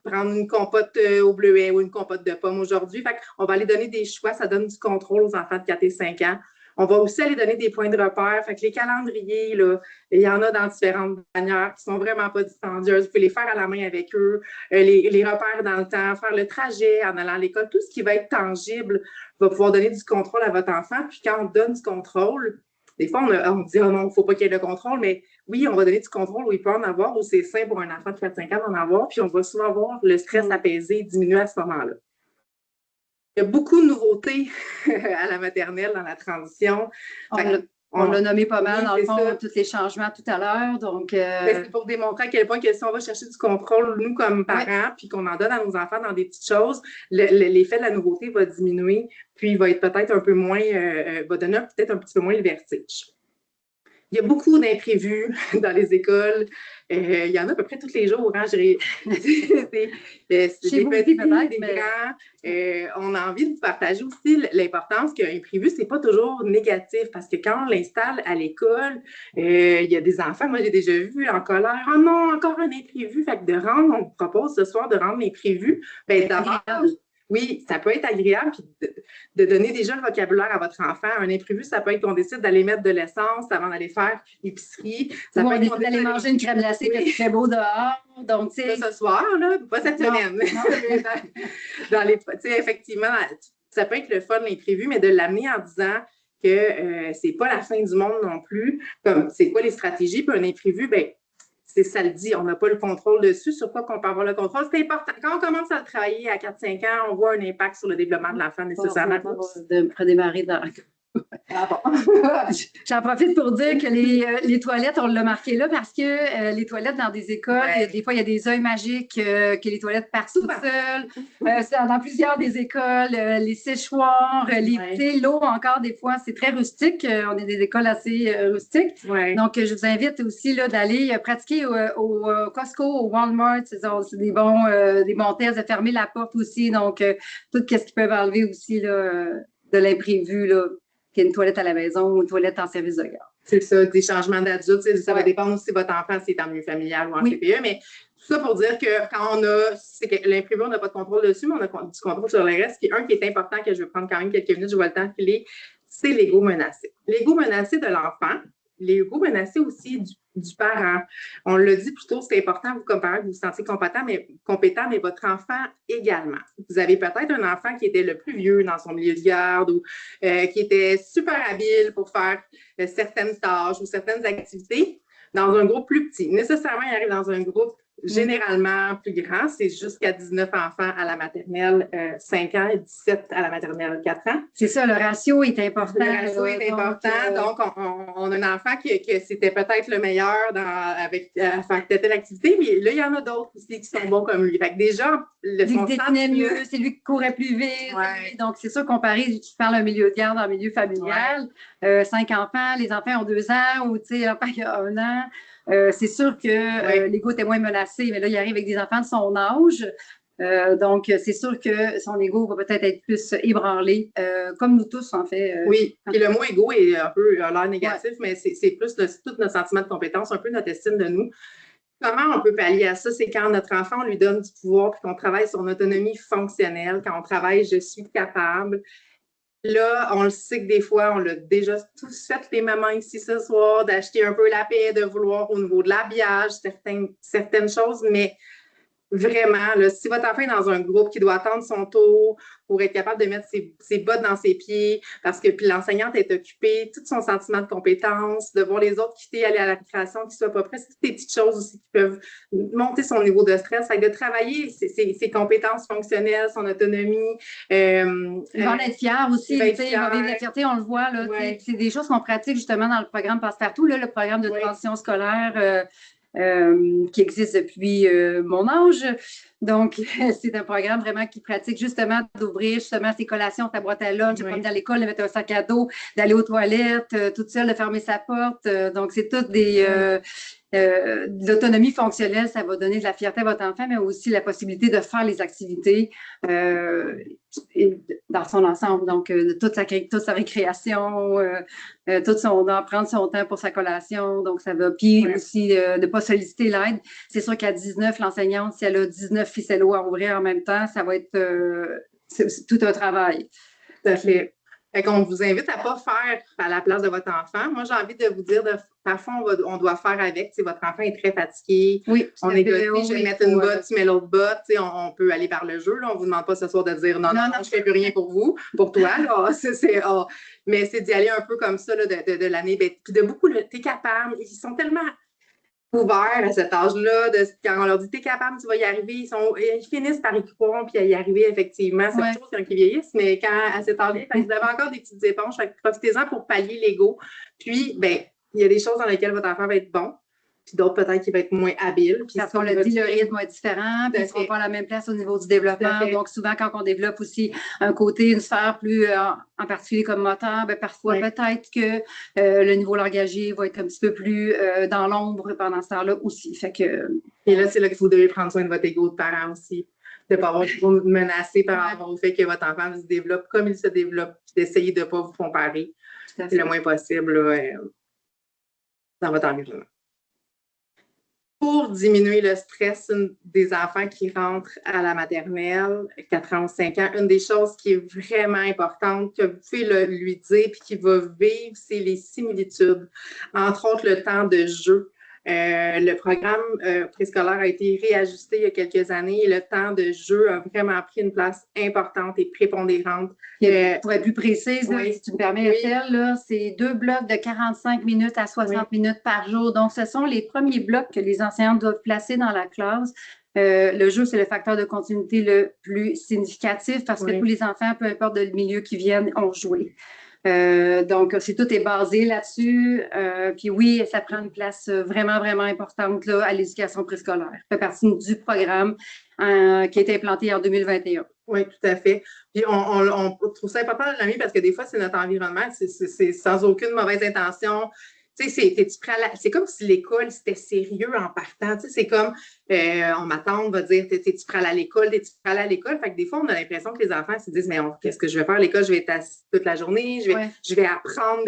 prendre une compote au bleuet ou une compote de pommes aujourd'hui? Fait qu'on va aller donner des choix. Ça donne du contrôle aux enfants de 4 et 5 ans. On va aussi aller donner des points de repère. Fait que les calendriers, là, il y en a dans différentes manières qui sont vraiment pas dispendieuses. Vous pouvez les faire à la main avec eux. Les repères dans le temps, faire le trajet en allant à l'école. Tout ce qui va être tangible va pouvoir donner du contrôle à votre enfant. Puis quand on donne du contrôle, des fois, on dit « Oh non, il ne faut pas qu'il y ait de contrôle », mais oui, on va donner du contrôle où il peut en avoir, où c'est sain pour un enfant de 4-5 ans d'en avoir, puis on va souvent voir le stress apaisé, diminuer à ce moment-là. Il y a beaucoup de nouveautés à la maternelle dans la transition. On l'a nommé pas mal, dans le fond, tous les changements tout à l'heure. Donc, c'est pour démontrer à quel point que si on va chercher du contrôle, nous, comme parents, puis qu'on en donne à nos enfants dans des petites choses, l'effet de la nouveauté va diminuer, puis il va être peut-être un peu moins, va donner peut-être un petit peu moins le vertige. Il y a beaucoup d'imprévus dans les écoles. Il y en a à peu près tous les jours. Hein, c'est des petits, des grands. On a envie de vous partager aussi l'importance qu'un imprévu, ce n'est pas toujours négatif parce que quand on l'installe à l'école, il y a des enfants, moi j'ai déjà vu en colère, « Oh non, encore un imprévu! » Fait que on vous propose ce soir de rendre l'imprévu. D'abord, oui, ça peut être agréable puis de donner déjà le vocabulaire à votre enfant. Un imprévu, ça peut être qu'on décide d'aller mettre de l'essence avant d'aller faire l'épicerie. Ça peut être qu'on décide d'aller manger une crème glacée parce qu'il fait beau dehors. Donc, ce soir, là, pas cette semaine. Effectivement, ça peut être le fun, l'imprévu, mais de l'amener en disant que c'est pas la fin du monde non plus. Comme c'est quoi les stratégies? Puis un imprévu, ça le dit, on n'a pas le contrôle dessus. Sur quoi qu'on peut avoir le contrôle? C'est important. Quand on commence à travailler à 4-5 ans, on voit un impact sur le développement de l'enfant nécessairement. De redémarrer dans... Ah bon. J'en profite pour dire que les toilettes, on l'a marqué là parce que les toilettes dans des écoles, des fois, il y a des œils magiques que les toilettes partent toutes seules. Dans plusieurs des écoles, les séchoirs, l'eau encore, des fois, c'est très rustique. On est des écoles assez rustiques. Donc, je vous invite aussi d'aller pratiquer au Costco, au Walmart. C'est des bons tests de fermer la porte aussi. Donc, tout ce qu'ils peuvent enlever aussi de l'imprévu, qu'il y ait une toilette à la maison ou une toilette en service de garde. C'est ça, des changements d'adultes. Ça va dépendre aussi de votre enfant, si c'est en milieu familial ou en CPE. Mais tout ça pour dire que quand c'est que l'imprévu, on n'a pas de contrôle dessus, mais on a du contrôle sur le reste. Puis un qui est important, que je vais prendre quand même quelques minutes, je vois le temps filer, c'est l'ego menacé. L'ego menacé de l'enfant, l'ego menacé aussi du parent. On l'a dit plus tôt, c'est important, vous, comme parent, que vous vous sentiez compétent, mais votre enfant également. Vous avez peut-être un enfant qui était le plus vieux dans son milieu de garde ou qui était super habile pour faire certaines tâches ou certaines activités. dans un groupe plus petit. Nécessairement, ils arrivent dans un groupe généralement plus grand. C'est jusqu'à 19 enfants à la maternelle 5 ans et 17 à la maternelle 4 ans. C'est ça, le ratio est important. Le ratio est important. Donc, on a un enfant que c'était peut-être le meilleur avec faire telle activité, mais là, il y en a d'autres aussi qui sont bons comme lui. Fait que déjà, son dessinait mieux, c'est lui qui courait plus vite. Ouais. Donc, c'est sûr, comparé, tu parles d'un milieu de garde, un milieu familial, 5 enfants, les enfants ont 2 ans ou, tu sais, l'enfant qui a 1 an. C'est sûr que l'ego était moins menacé, mais là, il arrive avec des enfants de son âge. Donc, c'est sûr que son ego va peut-être être plus ébranlé, comme nous tous, en fait. Oui, et le mot ego est un peu l'air négatif, mais c'est plus tout notre sentiment de compétence, un peu notre estime de nous. Comment on peut pallier à ça? C'est quand notre enfant, on lui donne du pouvoir, puis qu'on travaille sur son autonomie fonctionnelle, quand on travaille « je suis capable ». Là, on le sait que des fois, on l'a déjà tous fait, les mamans ici ce soir, d'acheter un peu la paix, de vouloir au niveau de l'habillage, certaines choses, mais vraiment, là, si votre enfant est dans un groupe qui doit attendre son tour pour être capable de mettre ses bottes dans ses pieds, parce que puis l'enseignante est occupée, tout son sentiment de compétence, de voir les autres quitter, aller à la récréation, qu'ils ne soient pas prêts, c'est toutes des petites choses aussi qui peuvent monter son niveau de stress. Fait que de travailler ses compétences fonctionnelles, son autonomie. Il va en être fier aussi. Il va vivre la fierté, on le voit. Là, c'est des choses qu'on pratique justement dans le programme Passe-Partout, là, le programme de transition scolaire. Qui existe depuis mon âge. Donc, c'est un programme vraiment qui pratique justement d'ouvrir justement ses collations, sa boîte à lunch, de prendre à l'école, de mettre un sac à dos, d'aller aux toilettes, toute seule, de fermer sa porte. Donc, c'est toutes de l'autonomie fonctionnelle, ça va donner de la fierté à votre enfant, mais aussi la possibilité de faire les activités dans son ensemble. Donc, toute sa récréation, prendre son temps pour sa collation. Donc, ça va. Puis aussi, de ne pas solliciter l'aide. C'est sûr qu'à 19, l'enseignante, si elle a 19 ficellos à ouvrir en même temps, ça va être c'est tout un travail. Tout à fait. Fait qu'on vous invite à ne pas faire à la place de votre enfant. Moi, j'ai envie de vous dire, parfois, on doit faire avec. Si votre enfant est très fatigué, on négocie, je vais mettre une botte, tu mets l'autre botte. On peut aller par le jeu. Là. On ne vous demande pas ce soir de dire non, je ne fais plus rien pour vous, pour toi. Là. Mais c'est d'y aller un peu comme ça là, de l'année. Puis de beaucoup, tu es capable. Ils sont tellement ouverts à cet âge-là, quand on leur dit « t'es capable, tu vas y arriver », ils finissent par y croire puis à y arriver, effectivement. C'est autre chose quand ils vieillissent, mais à cet âge-là, vous avez encore des petites éponges, profitez-en pour pallier l'ego. Puis, il y a des choses dans lesquelles votre enfant va être bon, puis d'autres peut-être qu'il va être moins habile. Parce qu'on l'a dit, le rythme va être différent, puis ils ne seront pas à la même place au niveau du développement. Donc, souvent, quand on développe aussi un côté, une sphère plus en particulier comme moteur, parfois, peut-être que le niveau langagier va être un petit peu plus dans l'ombre pendant ce temps-là aussi. Fait que... Et là, c'est là que vous devez prendre soin de votre ego de parent aussi, de ne pas avoir trop menacé par rapport au fait que votre enfant se développe comme il se développe, puis d'essayer de ne pas vous comparer le moins possible là, dans votre environnement. Pour diminuer le stress des enfants qui rentrent à la maternelle, 4 ans ou 5 ans, une des choses qui est vraiment importante, que vous pouvez lui dire et qui va vivre, c'est les similitudes. Entre autres, le temps de jeu. Le programme préscolaire a été réajusté il y a quelques années et le temps de jeu a vraiment pris une place importante et prépondérante. Pour être plus précise, si tu me permets, Estelle, c'est 2 blocs de 45 minutes à 60 minutes par jour. Donc, ce sont les premiers blocs que les enseignants doivent placer dans la classe. Le jeu, c'est le facteur de continuité le plus significatif parce que tous les enfants, peu importe le milieu qu'ils viennent, ont joué. Donc, tout est basé là-dessus. Puis oui, ça prend une place vraiment, vraiment importante là, à l'éducation préscolaire. Ça fait partie du programme qui a été implanté en 2021. Oui, tout à fait. Puis on trouve ça important de l'amener parce que des fois, c'est notre environnement, c'est sans aucune mauvaise intention. Tu sais, c'est comme si l'école, c'était sérieux en partant. Tu sais, c'est comme, ma tante va dire, t'es-tu prêt à l'école, t'es-tu prêt à l'école? Fait que des fois, on a l'impression que les enfants se disent, mais qu'est-ce que je vais faire à l'école? Je vais être assise toute la journée, je vais apprendre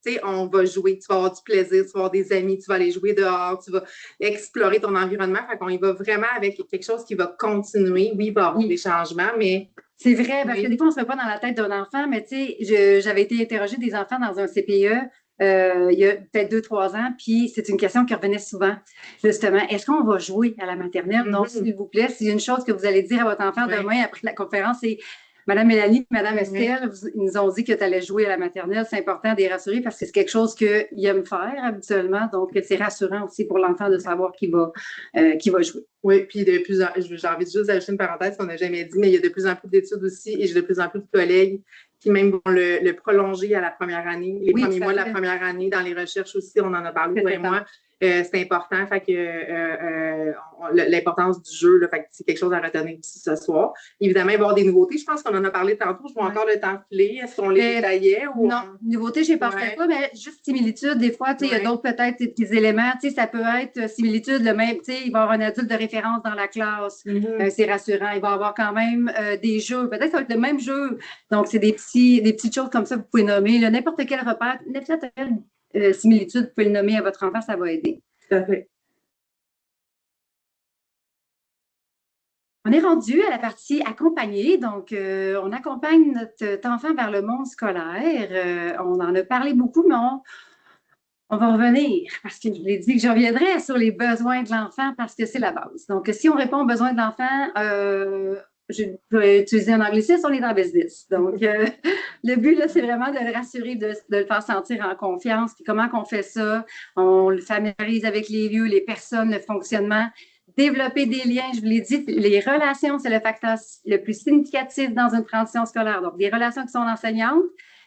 tu sais, on va jouer, tu vas avoir du plaisir, tu vas avoir des amis, tu vas aller jouer dehors, tu vas explorer ton environnement. Fait qu'on y va vraiment avec quelque chose qui va continuer. Oui, il va y avoir des changements, mais... C'est vrai, parce que des fois, on ne se met pas dans la tête d'un enfant, mais tu sais, j'avais été interrogée des enfants dans un CPE il y a peut-être 2-3 ans, puis c'est une question qui revenait souvent, justement. Est-ce qu'on va jouer à la maternelle? Donc, s'il vous plaît, c'est une chose que vous allez dire à votre enfant demain après la conférence, c'est Madame Mélanie, Madame Oui. Estelle, ils nous ont dit que tu allais jouer à la maternelle. C'est important de les rassurer parce que c'est quelque chose qu'ils aiment faire habituellement. Donc, c'est rassurant aussi pour l'enfant de savoir qu'il va jouer. Oui, puis j'ai envie de juste ajouter une parenthèse qu'on n'a jamais dit, mais il y a de plus en plus d'études aussi et j'ai de plus en plus de collègues qui même vont le prolonger à la première année, les premiers mois de la première année. Dans les recherches aussi, on en a parlé, toi et moi. C'est important, fait que l'importance du jeu, là, fait que c'est quelque chose à retenir aussi ce soir. Évidemment, il va y avoir des nouveautés. Je pense qu'on en a parlé tantôt. Je vois encore le temps filer. Est-ce qu'on les détaillait? Ou... Non, nouveautés, je ne penserais pas, mais juste similitude. Des fois, il y a d'autres peut-être des éléments. Ça peut être similitude, le même, il va y avoir un adulte de référence dans la classe. C'est rassurant. Il va y avoir quand même des jeux. Peut-être que ça va être le même jeu. Donc, c'est des petites choses comme ça que vous pouvez nommer. N'importe quel repère, n'importe quelle similitude, vous pouvez le nommer à votre enfant, ça va aider. Tout à fait. On est rendu à la partie accompagnée. Donc, on accompagne notre enfant vers le monde scolaire. On en a parlé beaucoup, mais on va revenir parce que je l'ai dit que je reviendrai sur les besoins de l'enfant parce que c'est la base. Donc, si on répond aux besoins de l'enfant, je peux utiliser un anglicisme, on est dans business. Donc, le but, là, c'est vraiment de le rassurer, de le faire sentir en confiance. Puis comment qu'on fait ça? On le familiarise avec les lieux, les personnes, le fonctionnement. Développer des liens, je vous l'ai dit, les relations, c'est le facteur le plus significatif dans une transition scolaire. Donc, des relations qui sont enseignantes,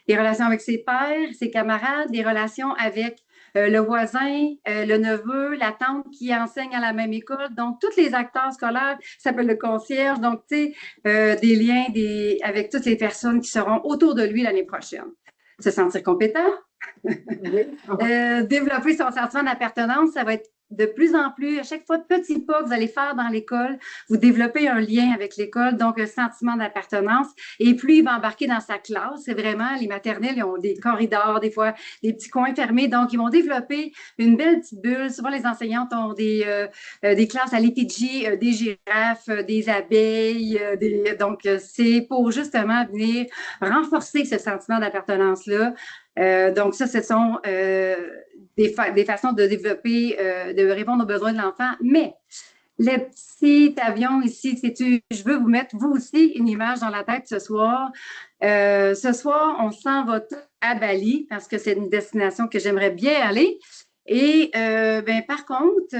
des relations avec ses pairs, ses camarades, des relations avec le voisin, le neveu, la tante qui enseigne à la même école. Donc, tous les acteurs scolaires, ça s'appelle le concierge. Donc, tu sais, des liens avec toutes les personnes qui seront autour de lui l'année prochaine. Se sentir compétent. Développer son sentiment d'appartenance, ça va être de plus en plus, à chaque fois, petit pas que vous allez faire dans l'école, vous développez un lien avec l'école, donc un sentiment d'appartenance. Et plus il va embarquer dans sa classe, c'est vraiment, les maternelles, ils ont des corridors, des fois, des petits coins fermés, donc ils vont développer une belle petite bulle. Souvent, les enseignantes ont des classes à l'effigie, des girafes, des abeilles, donc c'est pour justement venir renforcer ce sentiment d'appartenance-là. Donc, ça, ce sont des façons de développer, de répondre aux besoins de l'enfant. Mais le petit avion ici, je veux vous mettre, vous aussi, une image dans la tête ce soir. Ce soir, on s'en va tout à Bali parce que c'est une destination que j'aimerais bien aller. Et par contre,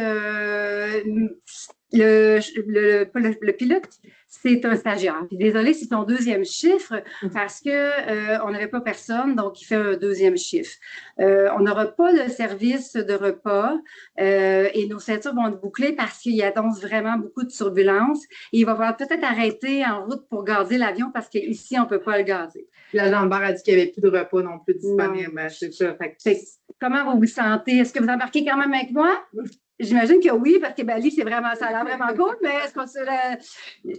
le pilote, c'est un stagiaire. Puis désolé, c'est son deuxième chiffre parce que on n'avait pas personne, donc il fait un deuxième chiffre. On n'aura pas de service de repas et nos ceintures vont être bouclées parce qu'il annonce vraiment beaucoup de turbulences. Et il va falloir peut-être arrêter en route pour gazer l'avion parce qu'ici, on ne peut pas le gazer. L'agent de bar a dit qu'il n'y avait plus de repas non plus disponible. C'est ça. Comment vous vous sentez? Est-ce que vous embarquez quand même avec moi? J'imagine que oui, parce que Bali, ça a l'air vraiment cool, mais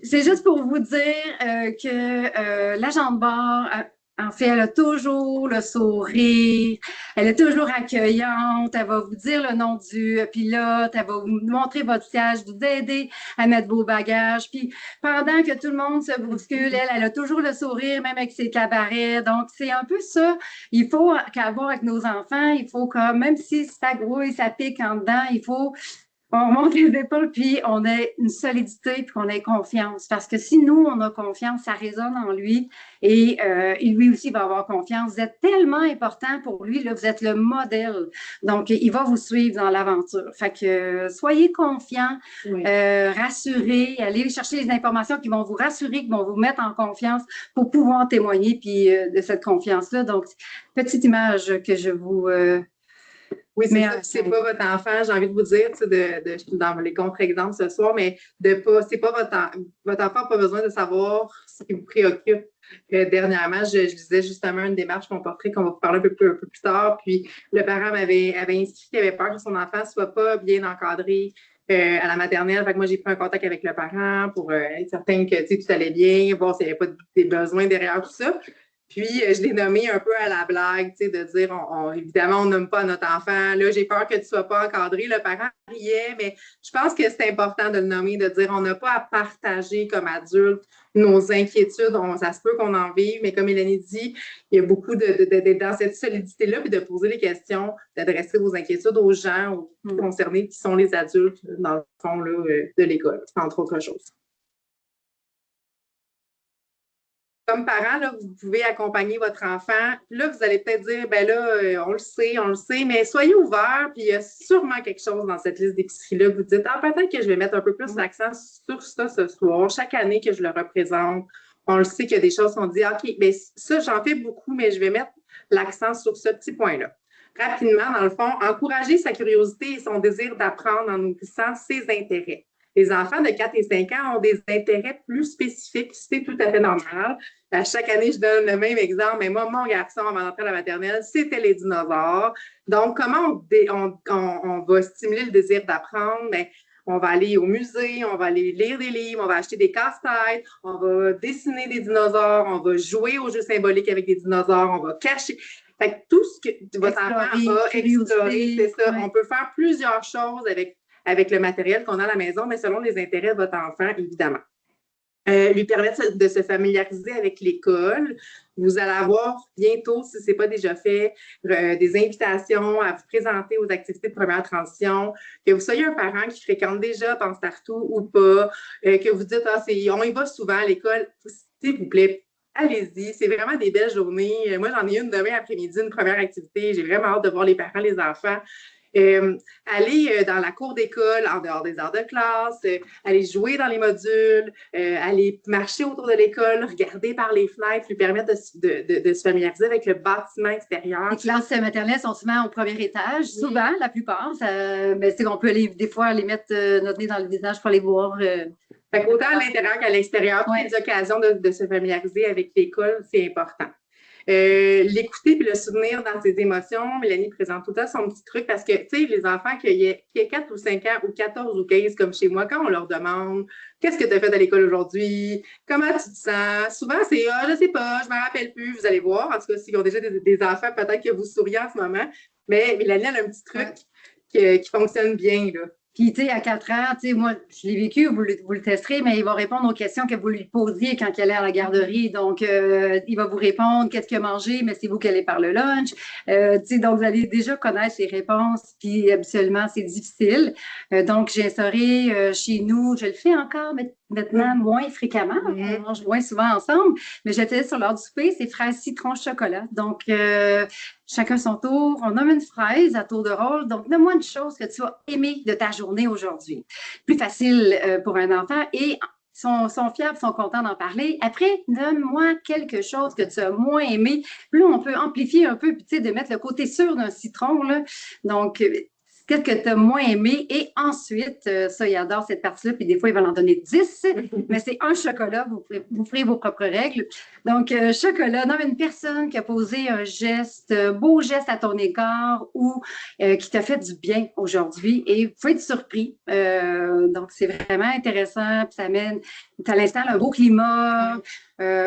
c'est juste pour vous dire que l'agent de bar, en fait, elle a toujours le sourire, elle est toujours accueillante, elle va vous dire le nom du pilote, elle va vous montrer votre siège, vous aider à mettre vos bagages. Puis pendant que tout le monde se bouscule, elle a toujours le sourire, même avec ses cabarets. Donc, c'est un peu ça. Il faut qu'avoir avec nos enfants, il faut même si ça grouille, ça pique en dedans, il faut on remonte les épaules, puis on a une solidité, puis qu'on ait confiance. Parce que si nous, on a confiance, ça résonne en lui et lui aussi va avoir confiance. Vous êtes tellement important pour lui, là, vous êtes le modèle. Donc, il va vous suivre dans l'aventure. Fait que soyez confiants, rassurés, allez chercher les informations qui vont vous rassurer, qui vont vous mettre en confiance pour pouvoir témoigner puis, de cette confiance-là. Donc, petite image que je vous... Oui, c'est ça. C'est pas votre enfant, j'ai envie de vous dire, je suis dans les contre-exemples ce soir, mais c'est pas votre enfant n'a pas besoin de savoir ce qui vous préoccupe. Dernièrement, je disais justement une démarche qu'on porterait, qu'on va vous parler un peu plus tard, puis le parent avait inscrit qu'il avait peur que son enfant ne soit pas bien encadré à la maternelle. Fait que moi, j'ai pris un contact avec le parent pour être certain que tout allait bien, voir s'il n'y avait pas des besoins derrière tout ça. Puis, je l'ai nommé un peu à la blague, de dire, évidemment, on nomme pas notre enfant. Là, j'ai peur que tu ne sois pas encadré. Le parent riait, mais je pense que c'est important de le nommer, de dire, on n'a pas à partager comme adulte nos inquiétudes. Ça se peut qu'on en vive, mais comme Mélanie dit, il y a beaucoup d'être dans cette solidité-là, puis de poser les questions, d'adresser vos inquiétudes aux gens concernés qui sont les adultes, dans le fond, là, de l'école, entre autres choses. comme parent, là, vous pouvez accompagner votre enfant. Là, vous allez peut-être dire, ben là, on le sait, mais soyez ouverts, puis il y a sûrement quelque chose dans cette liste d'épicerie-là que vous dites, ah, peut-être que je vais mettre un peu plus l'accent sur ça ce soir, chaque année que je le représente. On le sait qu'il y a des choses qu'on dit, OK, bien ça, j'en fais beaucoup, mais je vais mettre l'accent sur ce petit point-là. Rapidement, dans le fond, encourager sa curiosité et son désir d'apprendre en nourrissant ses intérêts. Les enfants de 4 et 5 ans ont des intérêts plus spécifiques, c'est tout à fait normal. À chaque année, je donne le même exemple, mais moi, mon garçon, avant d'entrer à la maternelle, c'était les dinosaures. Donc, comment on va stimuler le désir d'apprendre? Bien, on va aller au musée, on va aller lire des livres, on va acheter des casse-têtes, on va dessiner des dinosaures, on va jouer aux jeux symboliques avec des dinosaures, on va cacher. Fait que tout ce que votre enfant a exploré, c'est ça. Ouais. On peut faire plusieurs choses avec le matériel qu'on a à la maison, mais selon les intérêts de votre enfant, évidemment. Lui permettre de se familiariser avec l'école. Vous allez avoir bientôt, si ce n'est pas déjà fait, des invitations à vous présenter aux activités de première transition, que vous soyez un parent qui fréquente déjà Pense-Partout ou pas, que vous dites, ah, on y va souvent à l'école, s'il vous plaît, allez-y, c'est vraiment des belles journées. Moi, j'en ai une demain après-midi, une première activité. J'ai vraiment hâte de voir les parents, les enfants. Aller dans la cour d'école en dehors des heures de classe, aller jouer dans les modules, aller marcher autour de l'école, regarder par les fenêtres, lui permettre de se familiariser avec le bâtiment extérieur. Les classes maternelles sont souvent au premier étage, souvent, la plupart. Mais c'est qu'on peut des fois aller mettre notre nez dans le visage pour les voir. Fait qu'autant à l'intérieur qu'à l'extérieur, toutes les occasions de se familiariser avec l'école, c'est important. L'écouter puis le souvenir dans ses émotions. Mélanie présente tout le temps son petit truc parce que, tu sais, les enfants qui aient 4 ou 5 ans ou 14 ou 15 comme chez moi, quand on leur demande « Qu'est-ce que tu as fait à l'école aujourd'hui? Comment tu te sens? » Souvent, c'est « Ah, je sais pas, je me rappelle plus. » Vous allez voir. En tout cas, s'ils ont déjà des enfants, peut-être que vous souriez en ce moment. Mais Mélanie, elle a un petit truc qui fonctionne bien, là. Puis, tu sais, à 4 ans, tu sais, moi, je l'ai vécu, vous le testerez, mais il va répondre aux questions que vous lui posiez quand il allait à la garderie. Donc, il va vous répondre qu'est-ce qu'il a mangé, mais c'est vous qui allez par le lunch. Tu sais, donc, vous allez déjà connaître les réponses, puis habituellement, c'est difficile. Donc, j'ai instauré chez nous, je le fais encore maintenant moins fréquemment. On mange moins souvent ensemble, mais je le faisais sur l'heure du souper, c'est fraises, citron, chocolat. Donc, chacun son tour. On nomme une fraise à tour de rôle. Donc, nomme-moi une chose que tu as aimée de ta journée aujourd'hui. Plus facile pour un enfant et sont fiers, sont contents d'en parler. Après, donne-moi quelque chose que tu as moins aimé. Puis là, on peut amplifier un peu, puis tu sais, de mettre le côté sûr d'un citron, là. Donc, qu'est-ce que tu as moins aimé? Et ensuite, ça, il adore cette partie-là, puis des fois, il va en donner 10, mais c'est un chocolat, vous ferez vos propres règles. Donc, chocolat, non, une personne qui a posé un geste, beau geste à ton égard ou qui t'a fait du bien aujourd'hui et vous pouvez être surpris. Donc, c'est vraiment intéressant, puis ça l'installe un beau climat.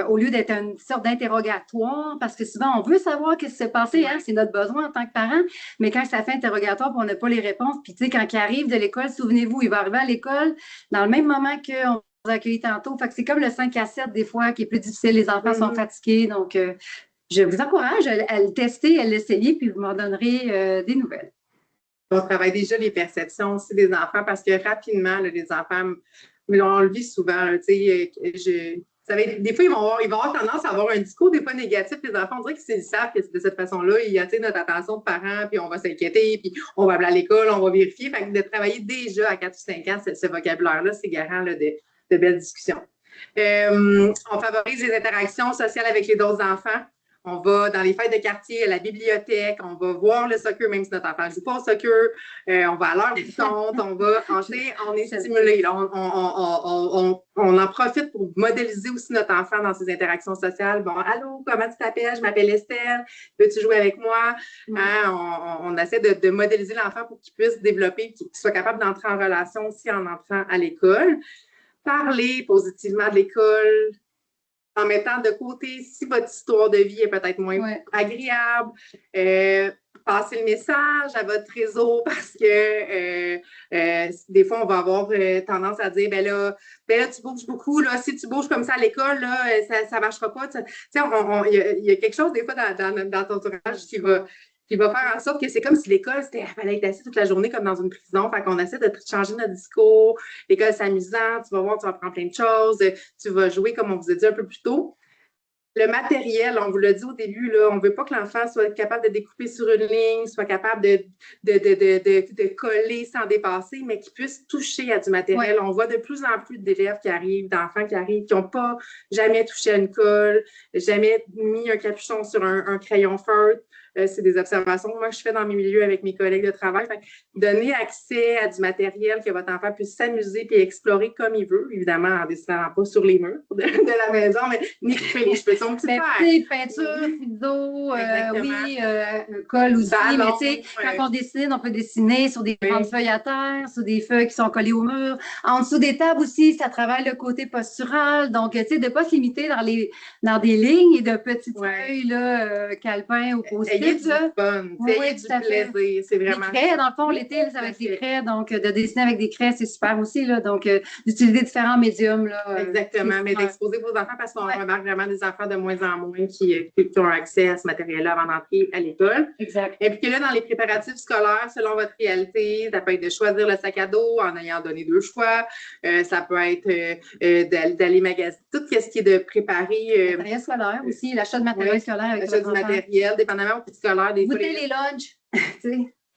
Au lieu d'être une sorte d'interrogatoire, parce que souvent, on veut savoir ce qui s'est passé, hein, c'est notre besoin en tant que parent, mais quand ça fait interrogatoire, puis on n'a pas les réponses, puis tu sais, quand il arrive de l'école, souvenez-vous, il va arriver à l'école dans le même moment qu'on vous a accueilli tantôt, fait que c'est comme le 5 à 7 des fois qui est plus difficile, les enfants sont fatigués, donc je vous encourage à le tester, à l'essayer, puis vous m'en donnerez des nouvelles. On travaille déjà les perceptions aussi des enfants, parce que rapidement, là, les enfants, on le vit souvent, tu sais, des fois, ils vont avoir tendance à avoir un discours des fois négatif. Les enfants, on dirait qu'ils savent que de cette façon-là, ils attirent notre attention de parents, puis on va s'inquiéter, puis on va appeler à l'école, on va vérifier. Fait que de travailler déjà à 4 ou 5 ans, ce vocabulaire-là, c'est garant là, de belles discussions. On favorise les interactions sociales avec les autres enfants. On va dans les fêtes de quartier, à la bibliothèque, on va voir le soccer, même si notre enfant ne joue pas au soccer. On va à l'heure du compte, on est stimulé. Là, on en profite pour modéliser aussi notre enfant dans ses interactions sociales. Bon, allô, comment tu t'appelles? Je m'appelle Estelle. Veux-tu jouer avec moi? Hein, on essaie de modéliser l'enfant pour qu'il puisse développer, qu'il soit capable d'entrer en relation aussi en entrant à l'école. Parler positivement de l'école, en mettant de côté si votre histoire de vie est peut-être moins agréable. Passer le message à votre réseau parce que des fois, on va avoir tendance à dire, ben là, tu bouges beaucoup. Là, si tu bouges comme ça à l'école, là, ça ne marchera pas. Il y a quelque chose, des fois, dans ton entourage qui va faire en sorte que c'est comme si l'école, il fallait être assis toute la journée comme dans une prison. Fait qu'on essaie de changer notre discours. L'école, c'est amusant. Tu vas voir, tu vas apprendre plein de choses. Tu vas jouer, comme on vous a dit un peu plus tôt. Le matériel, on vous l'a dit au début, là, on ne veut pas que l'enfant soit capable de découper sur une ligne, soit capable de coller sans dépasser, mais qu'il puisse toucher à du matériel. Ouais. On voit de plus en plus d'élèves qui arrivent, d'enfants qui arrivent, qui n'ont pas jamais touché à une colle, jamais mis un capuchon sur un crayon feutre. C'est des observations que moi, je fais dans mes milieux avec mes collègues de travail. Fait, donner accès à du matériel que votre enfant puisse s'amuser et explorer comme il veut, évidemment en ne dessinant pas sur les murs de la maison, mais ni couper les cheveux son petit père. Peinture, ciseaux, oui, colle aussi. Ballon, mais quand on dessine, on peut dessiner sur des grandes feuilles à terre, sur des feuilles qui sont collées au mur. En dessous des tables aussi, ça travaille le côté postural. Donc, tu sais, de ne pas se limiter dans des lignes et de petites feuilles, là, calepins ou post-it. Ayez du fun, ayez du plaisir, c'est vraiment... Des craies, dans le fond, l'été, c'est avec des craies, donc de dessiner avec des craies, c'est super aussi, là, donc d'utiliser différents médiums. Là, exactement, mais d'exposer vos enfants parce qu'on remarque vraiment des enfants de moins en moins qui ont accès à ce matériel-là avant d'entrer à l'école. Exact. Et puis que là, dans les préparatifs scolaires, selon votre réalité, ça peut être de choisir le sac à dos en ayant donné 2 choix, ça peut être d'aller magasiner, tout ce qui est de préparer... matériel scolaire aussi, l'achat de matériel scolaire avec l'achat du matériel, dépendamment au scolaire. Des goûter les lunchs.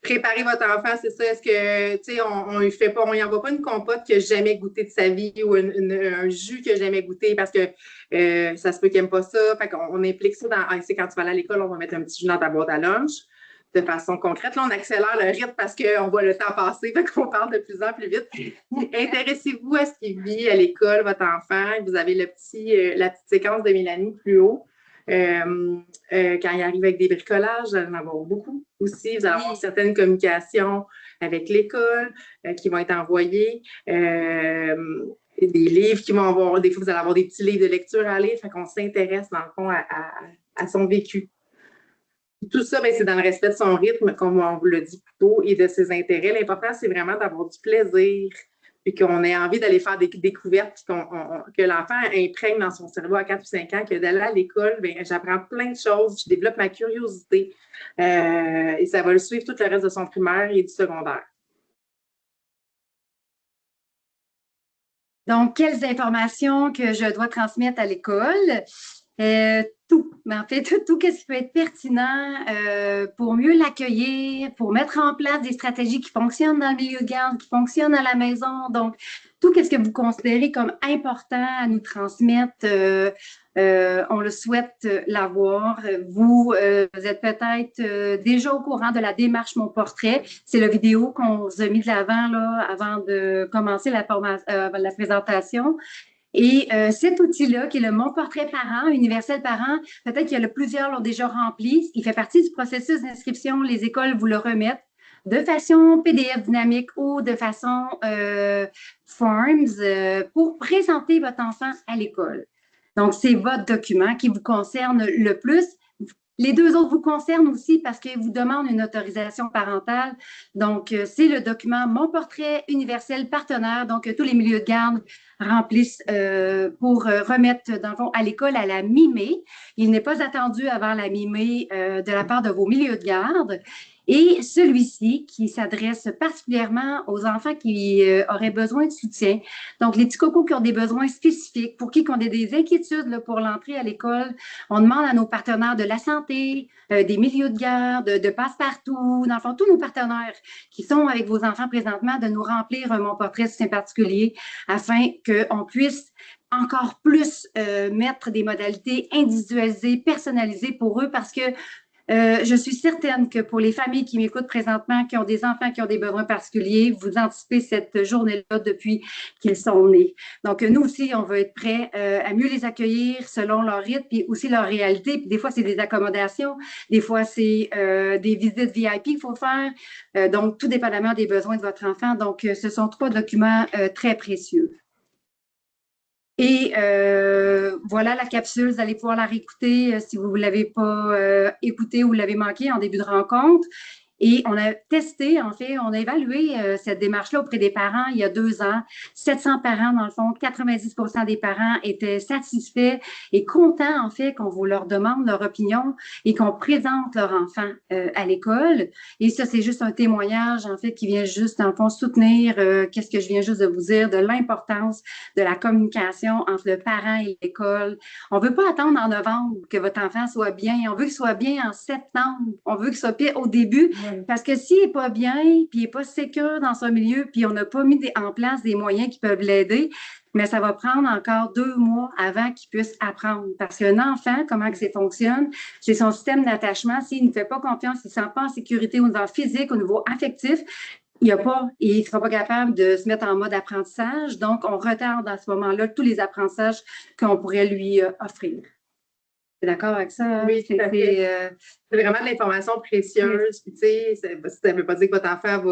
Préparer votre enfant, c'est ça. Est-ce que, tu sais, on lui fait pas, on n'y envoie pas une compote qu'il n'a jamais goûté de sa vie ou un jus qu'il n'a jamais goûté parce que ça se peut qu'il n'aime pas ça. Fait qu'on implique ça dans, c'est quand tu vas aller à l'école, on va mettre un petit jus dans ta boîte à lunch de façon concrète. Là, on accélère le rythme parce qu'on voit le temps passer, fait qu'on parle de plus en plus vite. Intéressez-vous à ce qu'il vit à l'école, votre enfant. Vous avez la petite séquence de Mélanie plus haut. Quand il arrive avec des bricolages, vous allez en avoir beaucoup aussi. Vous allez avoir certaines communications avec l'école qui vont être envoyées. Des livres qui vont avoir, des fois, vous allez avoir des petits livres de lecture à lire. Fait qu'on s'intéresse, dans le fond, à son vécu. Tout ça, c'est dans le respect de son rythme, comme on vous l'a dit plus tôt, et de ses intérêts. L'important, c'est vraiment d'avoir du plaisir, puis qu'on ait envie d'aller faire des découvertes, puis que l'enfant imprègne dans son cerveau à 4 ou 5 ans, que d'aller à l'école, j'apprends plein de choses, je développe ma curiosité, et ça va le suivre tout le reste de son primaire et du secondaire. Donc, quelles informations que je dois transmettre à l'école? Tout, mais en fait, tout ce qui peut être pertinent pour mieux l'accueillir, pour mettre en place des stratégies qui fonctionnent dans le milieu de garde, qui fonctionnent à la maison. Donc, tout ce que vous considérez comme important à nous transmettre, on le souhaite l'avoir. Vous êtes peut-être déjà au courant de la démarche Mon Portrait. C'est la vidéo qu'on vous a mis de l'avant là, avant de commencer la présentation. Et cet outil-là, qui est le Mon Portrait Parent, Universel Parent, peut-être qu'il y a plusieurs l'ont déjà rempli. Il fait partie du processus d'inscription. Les écoles vous le remettent de façon PDF dynamique ou de façon Forms pour présenter votre enfant à l'école. Donc, c'est votre document qui vous concerne le plus. Les 2 autres vous concernent aussi parce qu'ils vous demandent une autorisation parentale. Donc, c'est le document Mon Portrait Universel Partenaire. Donc, tous les milieux de garde remplissent pour remettre, dans le fond, à l'école à la mi-mai. Il n'est pas attendu avant la mi-mai de la part de vos milieux de garde. Et celui-ci qui s'adresse particulièrement aux enfants qui auraient besoin de soutien. Donc, les petits cocos qui ont des besoins spécifiques, pour qui ont des inquiétudes là, pour l'entrée à l'école, on demande à nos partenaires de la santé, des milieux de garde, de Passe-Partout, dans le fond, tous nos partenaires qui sont avec vos enfants présentement, de nous remplir Mon Portrait soutien particulier afin qu'on puisse encore plus mettre des modalités individualisées, personnalisées pour eux parce que je suis certaine que pour les familles qui m'écoutent présentement, qui ont des enfants qui ont des besoins particuliers, vous anticipez cette journée-là depuis qu'ils sont nés. Donc, nous aussi, on veut être prêts à mieux les accueillir selon leur rythme puis aussi leur réalité. Puis des fois, c'est des accommodations, des fois, c'est des visites VIP qu'il faut faire. Donc, tout dépendamment des besoins de votre enfant. Donc, ce sont 3 documents très précieux. Et voilà la capsule, vous allez pouvoir la réécouter si vous ne l'avez pas écoutée ou l'avez manquée en début de rencontre. Et on a testé, en fait, on a évalué cette démarche-là auprès des parents il y a 2 ans. 700 parents, dans le fond, 90% des parents étaient satisfaits et contents, en fait, qu'on vous leur demande leur opinion et qu'on présente leur enfant à l'école. Et ça, c'est juste un témoignage, en fait, qui vient juste, dans le fond, soutenir qu'est-ce que je viens juste de vous dire, de l'importance de la communication entre le parent et l'école. On ne veut pas attendre en novembre que votre enfant soit bien. On veut qu'il soit bien en septembre. On veut qu'il soit bien au début. Parce que s'il n'est pas bien, puis il n'est pas sécure dans son milieu, puis on n'a pas mis en place des moyens qui peuvent l'aider, mais ça va prendre encore 2 mois avant qu'il puisse apprendre. Parce qu'un enfant, comment que ça fonctionne, c'est son système d'attachement. S'il ne fait pas confiance, il ne se sent pas en sécurité au niveau physique, au niveau affectif, il ne sera pas capable de se mettre en mode apprentissage. Donc, on retarde à ce moment-là tous les apprentissages qu'on pourrait lui offrir. Tu es d'accord avec ça? Oui, tout à fait. C'est vraiment de l'information précieuse. Puis, tu sais, ça ne veut pas dire que votre enfant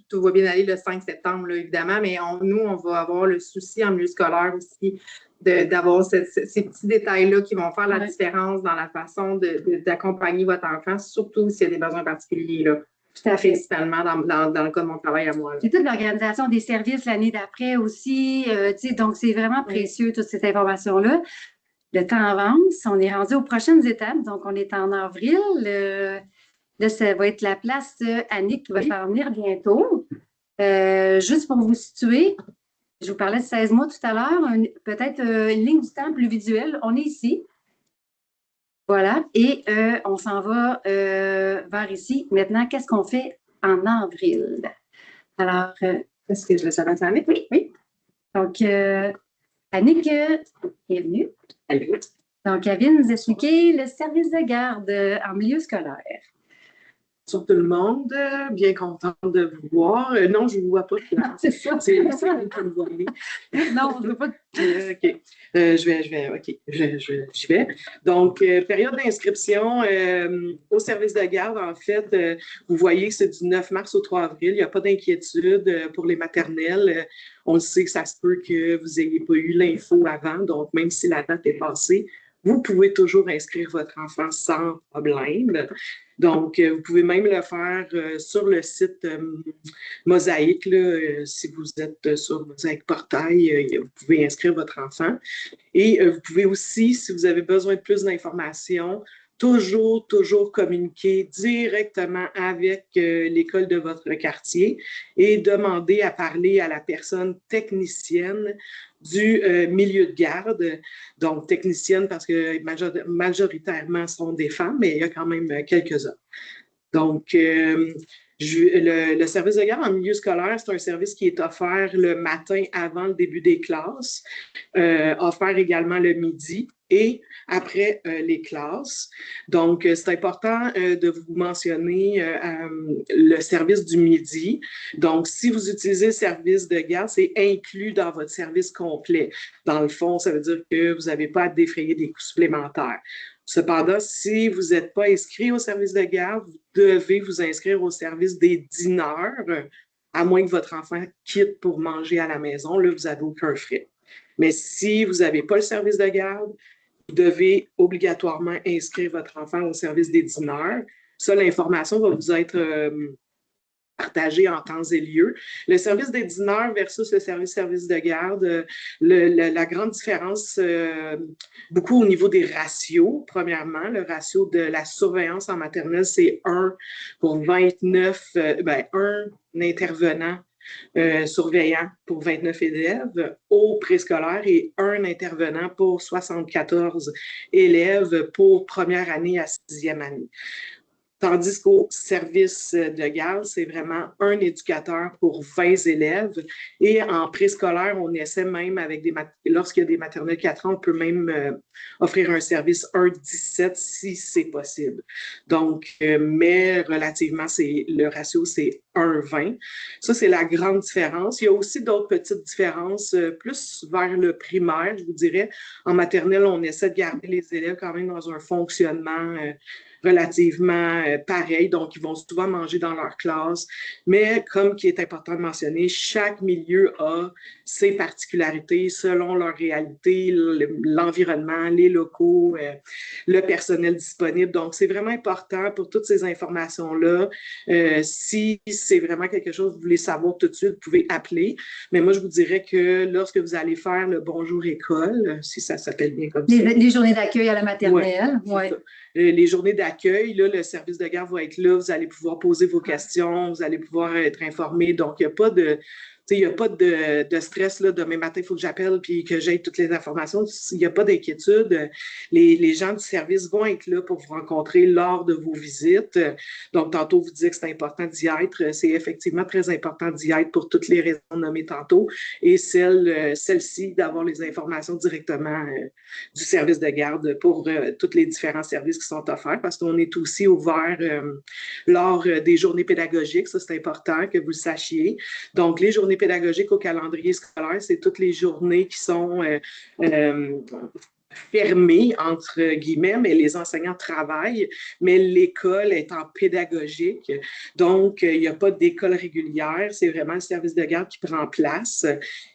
tout va bien aller le 5 septembre, là, évidemment, mais nous, on va avoir le souci en milieu scolaire aussi d'avoir ces petits détails-là qui vont faire la différence dans la façon d'accompagner votre enfant, surtout s'il y a des besoins particuliers, là. Tout à fait. Principalement dans le cas de mon travail à moi. C'est toute l'organisation des services l'année d'après aussi. Donc, c'est vraiment précieux, toute cette information-là. Le temps avance, on est rendu aux prochaines étapes, donc on est en avril. Là, ça va être la place Annick qui va faire venir bientôt. Juste pour vous situer, je vous parlais de 16 mois tout à l'heure, peut-être une ligne du temps plus visuelle. On est ici. Voilà, et on s'en va vers ici. Maintenant, qu'est-ce qu'on fait en avril? Alors, est-ce que je laisse avancer Annick? Oui. Donc, Annick est venue. Allô. Donc, elle vient nous expliquer le service de garde en milieu scolaire. Bonjour tout le monde, bien contente de vous voir. Non, je ne vous vois pas. C'est ça. C'est vous qui me voyez. Non, je ne veux pas. OK. J'y vais. Donc, période d'inscription au service de garde, en fait, vous voyez que c'est du 9 mars au 3 avril. Il n'y a pas d'inquiétude pour les maternelles. On le sait que ça se peut que vous n'ayez pas eu l'info avant, donc même si la date est passée, vous pouvez toujours inscrire votre enfant sans problème. Donc, vous pouvez même le faire sur le site Mosaïque. Là, si vous êtes sur Mosaïque Portail, vous pouvez inscrire votre enfant. Et vous pouvez aussi, si vous avez besoin de plus d'informations, toujours communiquer directement avec l'école de votre quartier et demander à parler à la personne technicienne du milieu de garde. Donc, technicienne parce que majoritairement sont des femmes, mais il y a quand même quelques hommes. Donc, le service de garde en milieu scolaire, c'est un service qui est offert le matin avant le début des classes, offert également le midi et après les classes. Donc, c'est important de vous mentionner le service du midi. Donc, si vous utilisez le service de garde, c'est inclus dans votre service complet. Dans le fond, ça veut dire que vous n'avez pas à défrayer des coûts supplémentaires. Cependant, si vous n'êtes pas inscrit au service de garde, vous devez vous inscrire au service des dîneurs, à moins que votre enfant quitte pour manger à la maison. Là, vous n'avez aucun frais. Mais si vous n'avez pas le service de garde, vous devez obligatoirement inscrire votre enfant au service des dîneurs. Ça, l'information va vous être partagée en temps et lieu. Le service des dîneurs versus le service de garde, la grande différence, beaucoup au niveau des ratios. Premièrement, le ratio de la surveillance en maternelle, c'est 1 pour 29, un intervenant surveillant pour 29 élèves au préscolaire et un intervenant pour 74 élèves pour première année à 6e année. Tandis qu'au service de garde, c'est vraiment un éducateur pour 20 élèves. Et en préscolaire, on essaie même avec lorsqu'il y a des maternelles 4 ans, on peut même offrir un service 1,17 si c'est possible. Donc, mais relativement, le ratio, c'est 1,20. Ça, c'est la grande différence. Il y a aussi d'autres petites différences, plus vers le primaire, je vous dirais. En maternelle, on essaie de garder les élèves quand même dans un fonctionnement relativement pareils, donc ils vont souvent manger dans leur classe. Mais comme qui est important de mentionner, chaque milieu a ses particularités selon leur réalité, l'environnement, les locaux, le personnel disponible. Donc, c'est vraiment important pour toutes ces informations-là. Si c'est vraiment quelque chose que vous voulez savoir tout de suite, vous pouvez appeler. Mais moi, je vous dirais que lorsque vous allez faire le Bonjour École, si ça s'appelle bien comme ça. Les journées d'accueil à la maternelle. Ouais. Les journées d'accueil, là, le service de garde va être là, vous allez pouvoir poser vos questions, vous allez pouvoir être informé. Donc, il n'y a pas de... il n'y a pas de stress, là, demain matin, il faut que j'appelle puis que j'aie toutes les informations. Il n'y a pas d'inquiétude. Les gens du service vont être là pour vous rencontrer lors de vos visites. Donc, tantôt, vous disiez que c'est important d'y être. C'est effectivement très important d'y être pour toutes les raisons nommées tantôt et celle-ci, d'avoir les informations directement du service de garde pour tous les différents services qui sont offerts parce qu'on est aussi ouvert lors des journées pédagogiques. Ça, c'est important que vous le sachiez. Donc, les journées pédagogiques au calendrier scolaire, c'est toutes les journées qui sont fermées, entre guillemets, mais les enseignants travaillent, mais l'école est en pédagogique. Donc, il n'y a pas d'école régulière, c'est vraiment le service de garde qui prend place.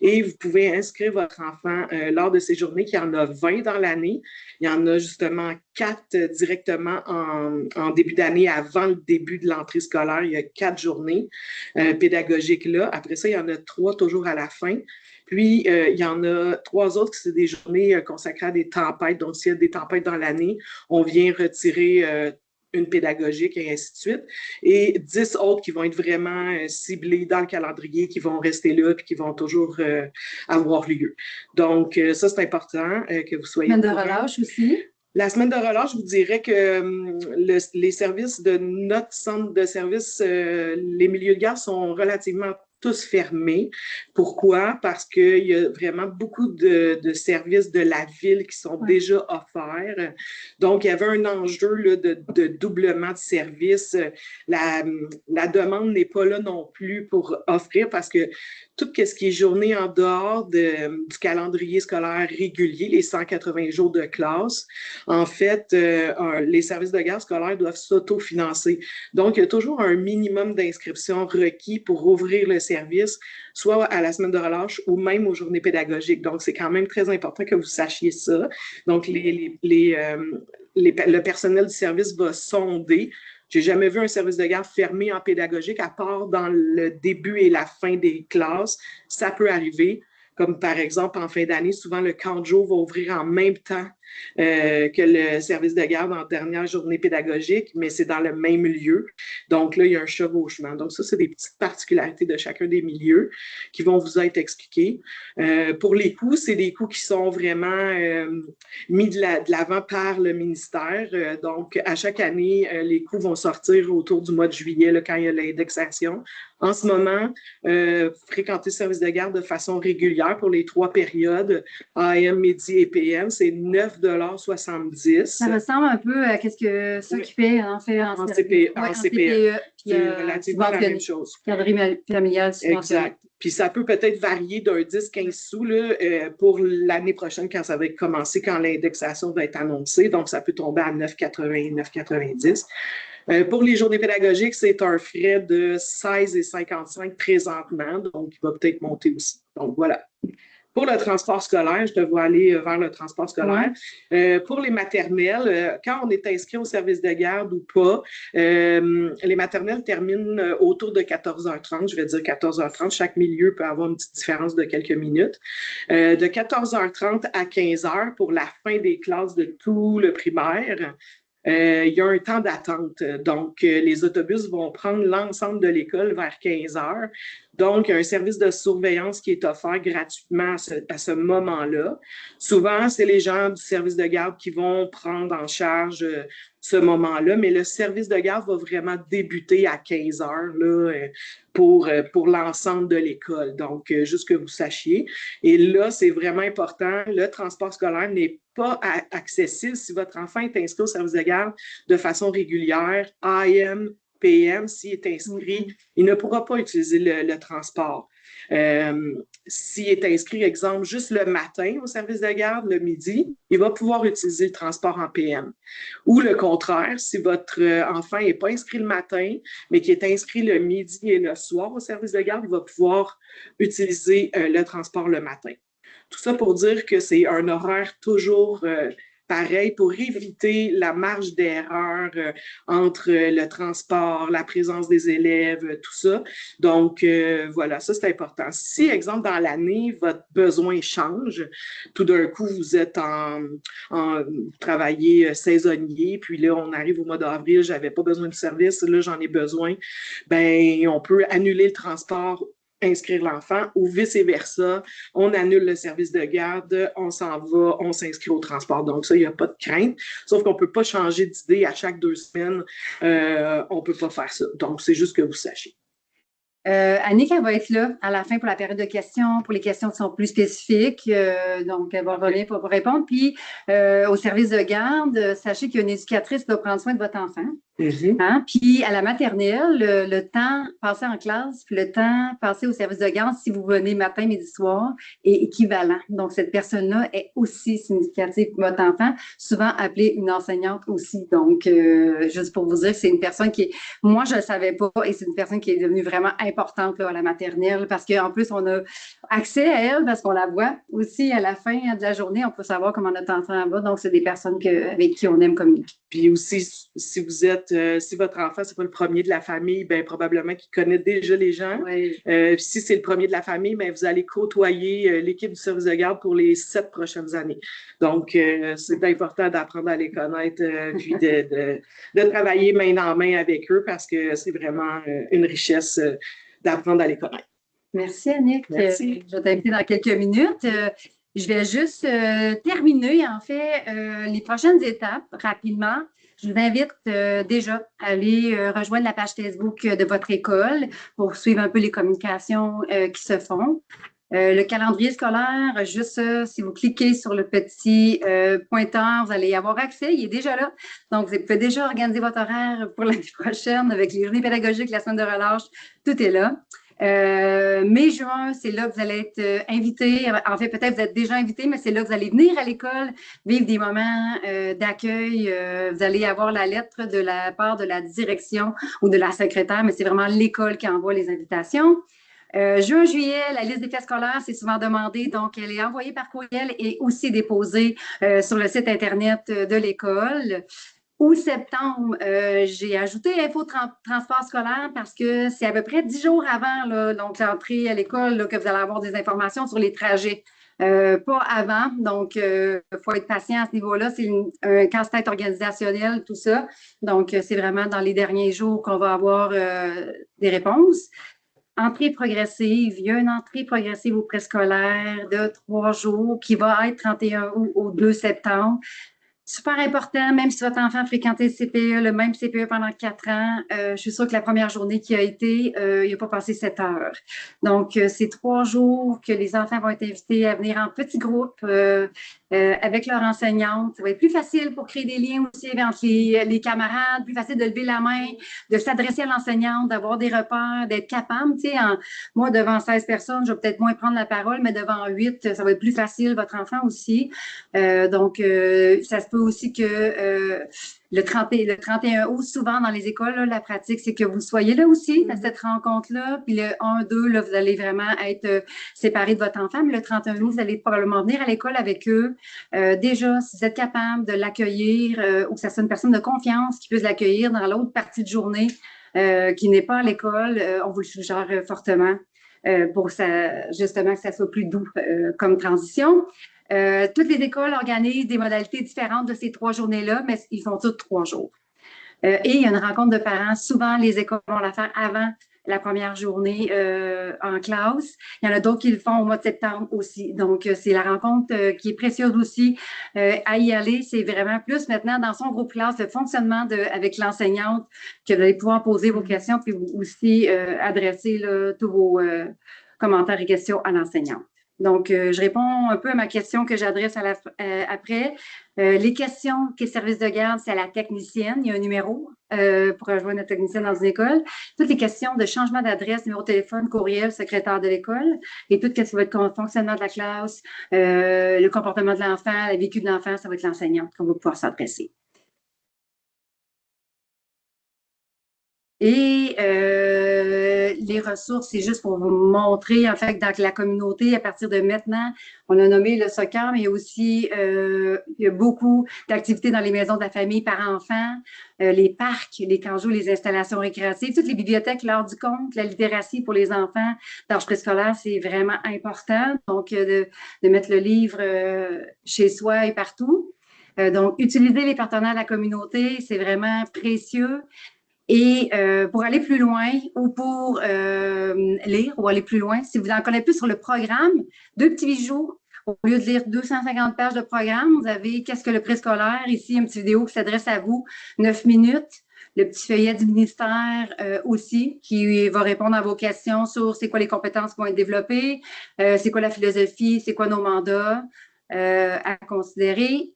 Et vous pouvez inscrire votre enfant lors de ces journées, qu'il y en a 20 dans l'année. Il y en a justement 4 directement en début d'année, avant le début de l'entrée scolaire. Il y a 4 journées pédagogiques là. Après ça, il y en a 3 toujours à la fin. Puis, il y en a 3 autres qui sont des journées consacrées à des tempêtes. Donc, s'il y a des tempêtes dans l'année, on vient retirer une pédagogique et ainsi de suite. Et 10 autres qui vont être vraiment ciblés dans le calendrier, qui vont rester là et qui vont toujours avoir lieu. Donc, ça, c'est important que vous soyez... Semaine de relâche aussi. La semaine de relâche, je vous dirais que les services de notre centre de service, les milieux de garde sont relativement tous fermés. Pourquoi? Parce qu'il y a vraiment beaucoup de services de la ville qui sont déjà offerts. Donc, il y avait un enjeu là, de doublement de services. La demande n'est pas là non plus pour offrir parce que tout ce qui est journée en dehors du calendrier scolaire régulier, les 180 jours de classe, en fait, les services de garde scolaire doivent s'autofinancer. Donc, il y a toujours un minimum d'inscription requis pour ouvrir le service, soit à la semaine de relâche ou même aux journées pédagogiques. Donc, c'est quand même très important que vous sachiez ça. Donc, le personnel du service va sonder. J'ai jamais vu un service de garde fermé en pédagogique, à part dans le début et la fin des classes. Ça peut arriver. Comme par exemple, en fin d'année, souvent le camp de jour va ouvrir en même temps que le service de garde en dernière journée pédagogique, mais c'est dans le même lieu. Donc là, il y a un chevauchement. Donc ça, c'est des petites particularités de chacun des milieux qui vont vous être expliquées. Pour les coûts, c'est des coûts qui sont vraiment mis de l'avant par le ministère. Donc, à chaque année, les coûts vont sortir autour du mois de juillet, là, quand il y a l'indexation. En ce moment, fréquenter le service de garde de façon régulière pour les 3 périodes, AM, midi et PM, c'est 9,70 $. Ça ressemble un peu à ce que ceux qui fait en CPE. C'est relativement la même chose. Garderie familiale subventionnée. Exact. Puis ça peut peut-être varier d'un 10-15 sous là, pour l'année prochaine quand ça va commencer, quand l'indexation va être annoncée. Donc, ça peut tomber à 9,80, 9,90 $. Pour les journées pédagogiques, c'est un frais de 16,55 $ présentement. Donc, il va peut-être monter aussi. Donc, voilà. Pour le transport scolaire, je devrais aller vers le transport scolaire. Pour les maternelles, quand on est inscrit au service de garde ou pas, les maternelles terminent autour de 14h30. Je vais dire 14h30. Chaque milieu peut avoir une petite différence de quelques minutes. De 14h30 à 15h pour la fin des classes de tout le primaire. Il y a un temps d'attente. Donc, les autobus vont prendre l'ensemble de l'école vers 15 heures. Donc, il y a un service de surveillance qui est offert gratuitement à ce moment-là. Souvent, c'est les gens du service de garde qui vont prendre en charge ce moment-là, mais le service de garde va vraiment débuter à 15 heures là, pour l'ensemble de l'école. Donc, juste que vous sachiez. Et là, c'est vraiment important. Le transport scolaire n'est pas accessible si votre enfant est inscrit au service de garde de façon régulière, AM, PM, s'il est inscrit, il ne pourra pas utiliser le transport. S'il est inscrit, exemple, juste le matin au service de garde, le midi, il va pouvoir utiliser le transport en PM. Ou le contraire, si votre enfant n'est pas inscrit le matin, mais qui est inscrit le midi et le soir au service de garde, il va pouvoir utiliser le transport le matin. Tout ça pour dire que c'est un horaire toujours pareil pour éviter la marge d'erreur entre le transport, la présence des élèves, tout ça. Donc, voilà, ça, c'est important. Si, exemple, dans l'année, votre besoin change, tout d'un coup, vous êtes en travaillez saisonnier, puis là, on arrive au mois d'avril, j'avais pas besoin de service, là, j'en ai besoin, ben on peut annuler le transport, inscrire l'enfant ou vice-versa. On annule le service de garde, on s'en va, on s'inscrit au transport. Donc ça, il n'y a pas de crainte. Sauf qu'on ne peut pas changer d'idée à chaque 2 semaines. On ne peut pas faire ça. Donc, c'est juste que vous sachiez. Annick, elle va être là à la fin pour la période de questions, pour les questions qui sont plus spécifiques. Donc, elle va revenir pour répondre. Puis, au service de garde, sachez qu'il y a une éducatrice qui va prendre soin de votre enfant. Hein? Puis, à la maternelle, le temps passé en classe, puis le temps passé au service de garde, si vous venez matin, midi, soir, est équivalent. Donc, cette personne-là est aussi significative pour votre enfant, souvent appelée une enseignante aussi. Donc, juste pour vous dire, c'est une personne qui est, moi, je ne le savais pas, et c'est une personne qui est devenue vraiment importante là, à la maternelle, parce qu'en plus, on a accès à elle, parce qu'on la voit aussi à la fin de la journée, on peut savoir comment notre enfant va. Donc, c'est des personnes avec qui on aime communiquer. Puis aussi, si vous êtes, si votre enfant, c'est pas le premier de la famille, ben probablement qu'il connaît déjà les gens. Oui. Si c'est le premier de la famille, ben vous allez côtoyer l'équipe du service de garde pour les 7 prochaines années. Donc, c'est important d'apprendre à les connaître, puis de travailler main dans main avec eux parce que c'est vraiment une richesse d'apprendre à les connaître. Merci, Annick. Merci. Je vais t'inviter dans quelques minutes. Je vais juste terminer, en fait, les prochaines étapes rapidement. Je vous invite déjà à aller rejoindre la page Facebook de votre école pour suivre un peu les communications qui se font. Le calendrier scolaire, juste si vous cliquez sur le petit pointeur, vous allez y avoir accès. Il est déjà là. Donc, vous pouvez déjà organiser votre horaire pour l'année prochaine avec les journées pédagogiques, la semaine de relâche. Tout est là. Mai, juin, c'est là que vous allez être invité. En fait, peut-être vous êtes déjà invité, mais c'est là que vous allez venir à l'école, vivre des moments d'accueil. Vous allez avoir la lettre de la part de la direction ou de la secrétaire, mais c'est vraiment l'école qui envoie les invitations. Juin, juillet, la liste des faits scolaires, c'est souvent demandé, donc elle est envoyée par courriel et aussi déposée sur le site Internet de l'école. Août, septembre, j'ai ajouté l'info transport scolaire parce que c'est à peu près 10 jours avant là, donc l'entrée à l'école là, que vous allez avoir des informations sur les trajets. Pas avant, donc il faut être patient à ce niveau-là. C'est un casse-tête organisationnel, tout ça. Donc, c'est vraiment dans les derniers jours qu'on va avoir des réponses. Entrée progressive, il y a une entrée progressive au préscolaire de 3 jours qui va être 31 août au 2 septembre. Super important, même si votre enfant a fréquenté le CPE, le même CPE pendant 4 ans, je suis sûre que la première journée qui a été, il n'a pas passé 7 heures. Donc, c'est 3 jours que les enfants vont être invités à venir en petits groupes avec leur enseignante. Ça va être plus facile pour créer des liens aussi entre les camarades, plus facile de lever la main, de s'adresser à l'enseignante, d'avoir des repères, d'être capable. Tu sais, moi, devant 16 personnes, je vais peut-être moins prendre la parole, mais devant 8, ça va être plus facile, votre enfant aussi. Donc, ça se peut aussi que le 31 août, souvent dans les écoles, là, la pratique, c'est que vous soyez là aussi à cette rencontre-là. Puis le 1-2, là, vous allez vraiment être séparés de votre enfant. Mais le 31 août, vous allez probablement venir à l'école avec eux. Déjà, si vous êtes capable de l'accueillir ou que ça soit une personne de confiance qui puisse l'accueillir dans l'autre partie de journée qui n'est pas à l'école, on vous le suggère fortement pour justement que ça soit plus doux comme transition. Toutes les écoles organisent des modalités différentes de ces 3 journées-là, mais ils font toutes 3 jours. Et il y a une rencontre de parents. Souvent, les écoles vont la faire avant la première journée en classe. Il y en a d'autres qui le font au mois de septembre aussi. Donc, c'est la rencontre qui est précieuse aussi à y aller. C'est vraiment plus maintenant dans son groupe classe, le fonctionnement avec l'enseignante, que vous allez pouvoir poser vos questions puis aussi adresser là, tous vos commentaires et questions à l'enseignante. Donc, je réponds un peu à ma question que j'adresse après. Les questions qui est service de garde, c'est à la technicienne. Il y a un numéro pour rejoindre la technicienne dans une école. Toutes les questions de changement d'adresse, numéro de téléphone, courriel, secrétaire de l'école et tout ce qui va être le fonctionnement de la classe, le comportement de l'enfant, le vécu de l'enfant, ça va être l'enseignante qu'on va pouvoir s'adresser. Et les ressources, c'est juste pour vous montrer, en fait, dans la communauté, à partir de maintenant, on a nommé le soccer, mais il y a aussi il y a beaucoup d'activités dans les maisons de la famille par enfants, les parcs, les camps de jour, les installations récréatives, toutes les bibliothèques, l'heure du compte, la littératie pour les enfants d'âge préscolaire, c'est vraiment important. Donc, de mettre le livre chez soi et partout. Donc, utiliser les partenaires de la communauté, c'est vraiment précieux. Et pour aller plus loin ou pour lire ou aller plus loin, si vous en connaissez plus sur le programme, 2 petits bijoux, au lieu de lire 250 pages de programme, vous avez Qu'est-ce que le préscolaire? Ici, une petite vidéo qui s'adresse à vous, 9 minutes. Le petit feuillet du ministère aussi, qui va répondre à vos questions sur c'est quoi les compétences qui vont être développées, c'est quoi la philosophie, c'est quoi nos mandats à considérer.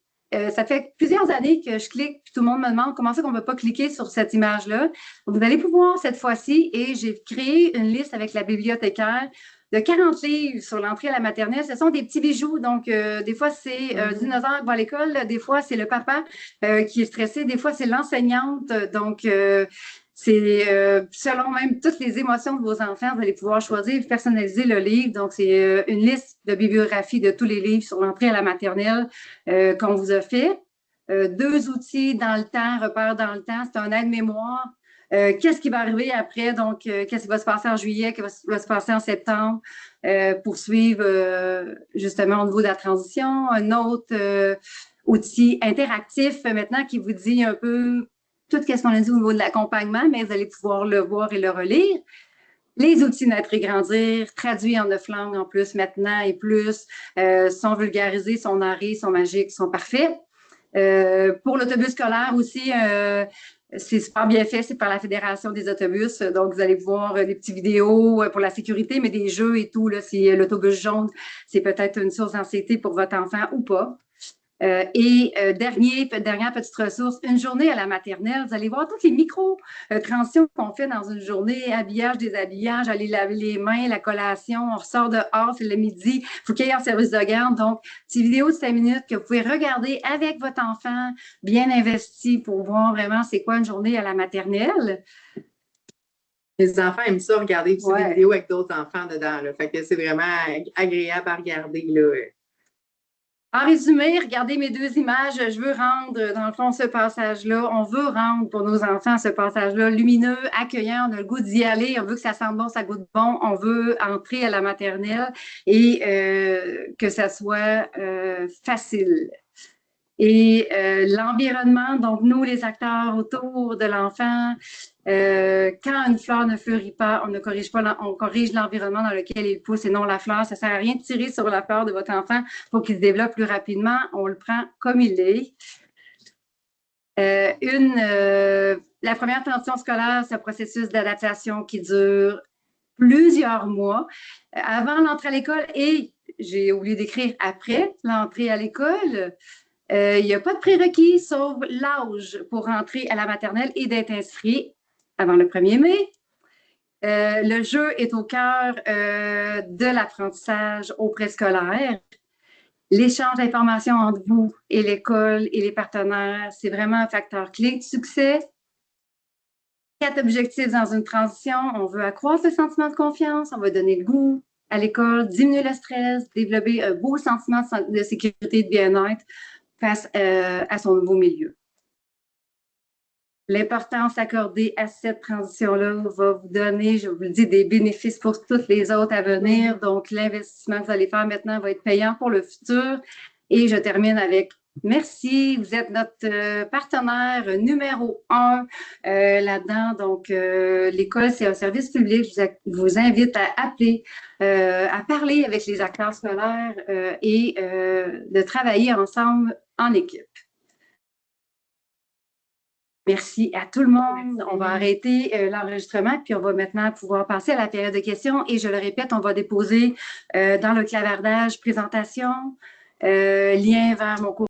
Ça fait plusieurs années que je clique, puis tout le monde me demande comment ça qu'on ne peut pas cliquer sur cette image-là. Vous allez pouvoir cette fois-ci, et j'ai créé une liste avec la bibliothécaire de 40 livres sur l'entrée à la maternelle. Ce sont des petits bijoux. Donc, des fois, c'est un dinosaure qui va à l'école. Des fois, c'est le papa qui est stressé. Des fois, c'est l'enseignante. Donc, c'est selon même toutes les émotions de vos enfants, vous allez pouvoir choisir et personnaliser le livre. Donc, c'est une liste de bibliographie de tous les livres sur l'entrée à la maternelle qu'on vous a fait. 2 outils dans le temps, repères dans le temps. C'est un aide-mémoire. Qu'est-ce qui va arriver après? Donc, qu'est-ce qui va se passer en juillet? Qu'est-ce qui va se passer en septembre? Pour suivre justement au niveau de la transition. Un autre outil interactif maintenant qui vous dit un peu tout ce qu'on a dit au niveau de l'accompagnement, mais vous allez pouvoir le voir et le relire. Les outils Naître et Grandir, traduits en 9 langues en plus maintenant et plus, sont vulgarisés, sont narrés, sont magiques, sont parfaits. Pour l'autobus scolaire aussi, c'est super bien fait, c'est par la Fédération des autobus. Donc, vous allez voir des petites vidéos pour la sécurité, mais des jeux et tout. Là, si l'autobus jaune, c'est peut-être une source d'anxiété pour votre enfant ou pas. Dernière petite ressource, une journée à la maternelle. Vous allez voir toutes les micro-transitions qu'on fait dans une journée, habillage, déshabillage, aller laver les mains, la collation, on ressort dehors, c'est le midi, il faut qu'il y ait un service de garde. Donc, petite vidéo de 5 minutes que vous pouvez regarder avec votre enfant, bien investi pour voir vraiment c'est quoi une journée à la maternelle. Les enfants aiment ça, regarder des vidéos avec d'autres enfants dedans. Là. Fait que c'est vraiment agréable à regarder. Là. En résumé, regardez mes 2 images. Je veux rendre, dans le fond, ce passage-là. On veut rendre pour nos enfants ce passage-là lumineux, accueillant. On a le goût d'y aller. On veut que ça sente bon, ça goûte bon. On veut entrer à la maternelle et que ça soit facile. Et l'environnement, donc nous, les acteurs autour de l'enfant, quand une fleur ne fleurit pas, on ne corrige pas, on corrige l'environnement dans lequel il pousse et non la fleur. Ça ne sert à rien de tirer sur la fleur de votre enfant pour qu'il se développe plus rapidement. On le prend comme il est. La première transition scolaire, c'est un processus d'adaptation qui dure plusieurs mois avant l'entrée à l'école et j'ai oublié d'écrire après l'entrée à l'école. Il n'y a pas de prérequis sauf l'âge pour rentrer à la maternelle et d'être inscrit avant le 1er mai. Le jeu est au cœur de l'apprentissage au préscolaire. L'échange d'informations entre vous et l'école et les partenaires, c'est vraiment un facteur clé de succès. 4 objectifs dans une transition. On veut accroître le sentiment de confiance, on veut donner le goût à l'école, diminuer le stress, développer un beau sentiment de sécurité et de bien-être face à son nouveau milieu. L'importance accordée à cette transition-là va vous donner, je vous le dis, des bénéfices pour toutes les autres à venir. Donc, l'investissement que vous allez faire maintenant va être payant pour le futur. Et je termine avec merci. Vous êtes notre partenaire numéro 1 là-dedans. Donc, l'école, c'est un service public. Je vous invite à appeler, à parler avec les acteurs scolaires et de travailler ensemble en équipe. Merci à tout le monde. Merci. On va arrêter l'enregistrement, puis on va maintenant pouvoir passer à la période de questions. Et je le répète, on va déposer dans le clavardage présentation, lien vers mon cours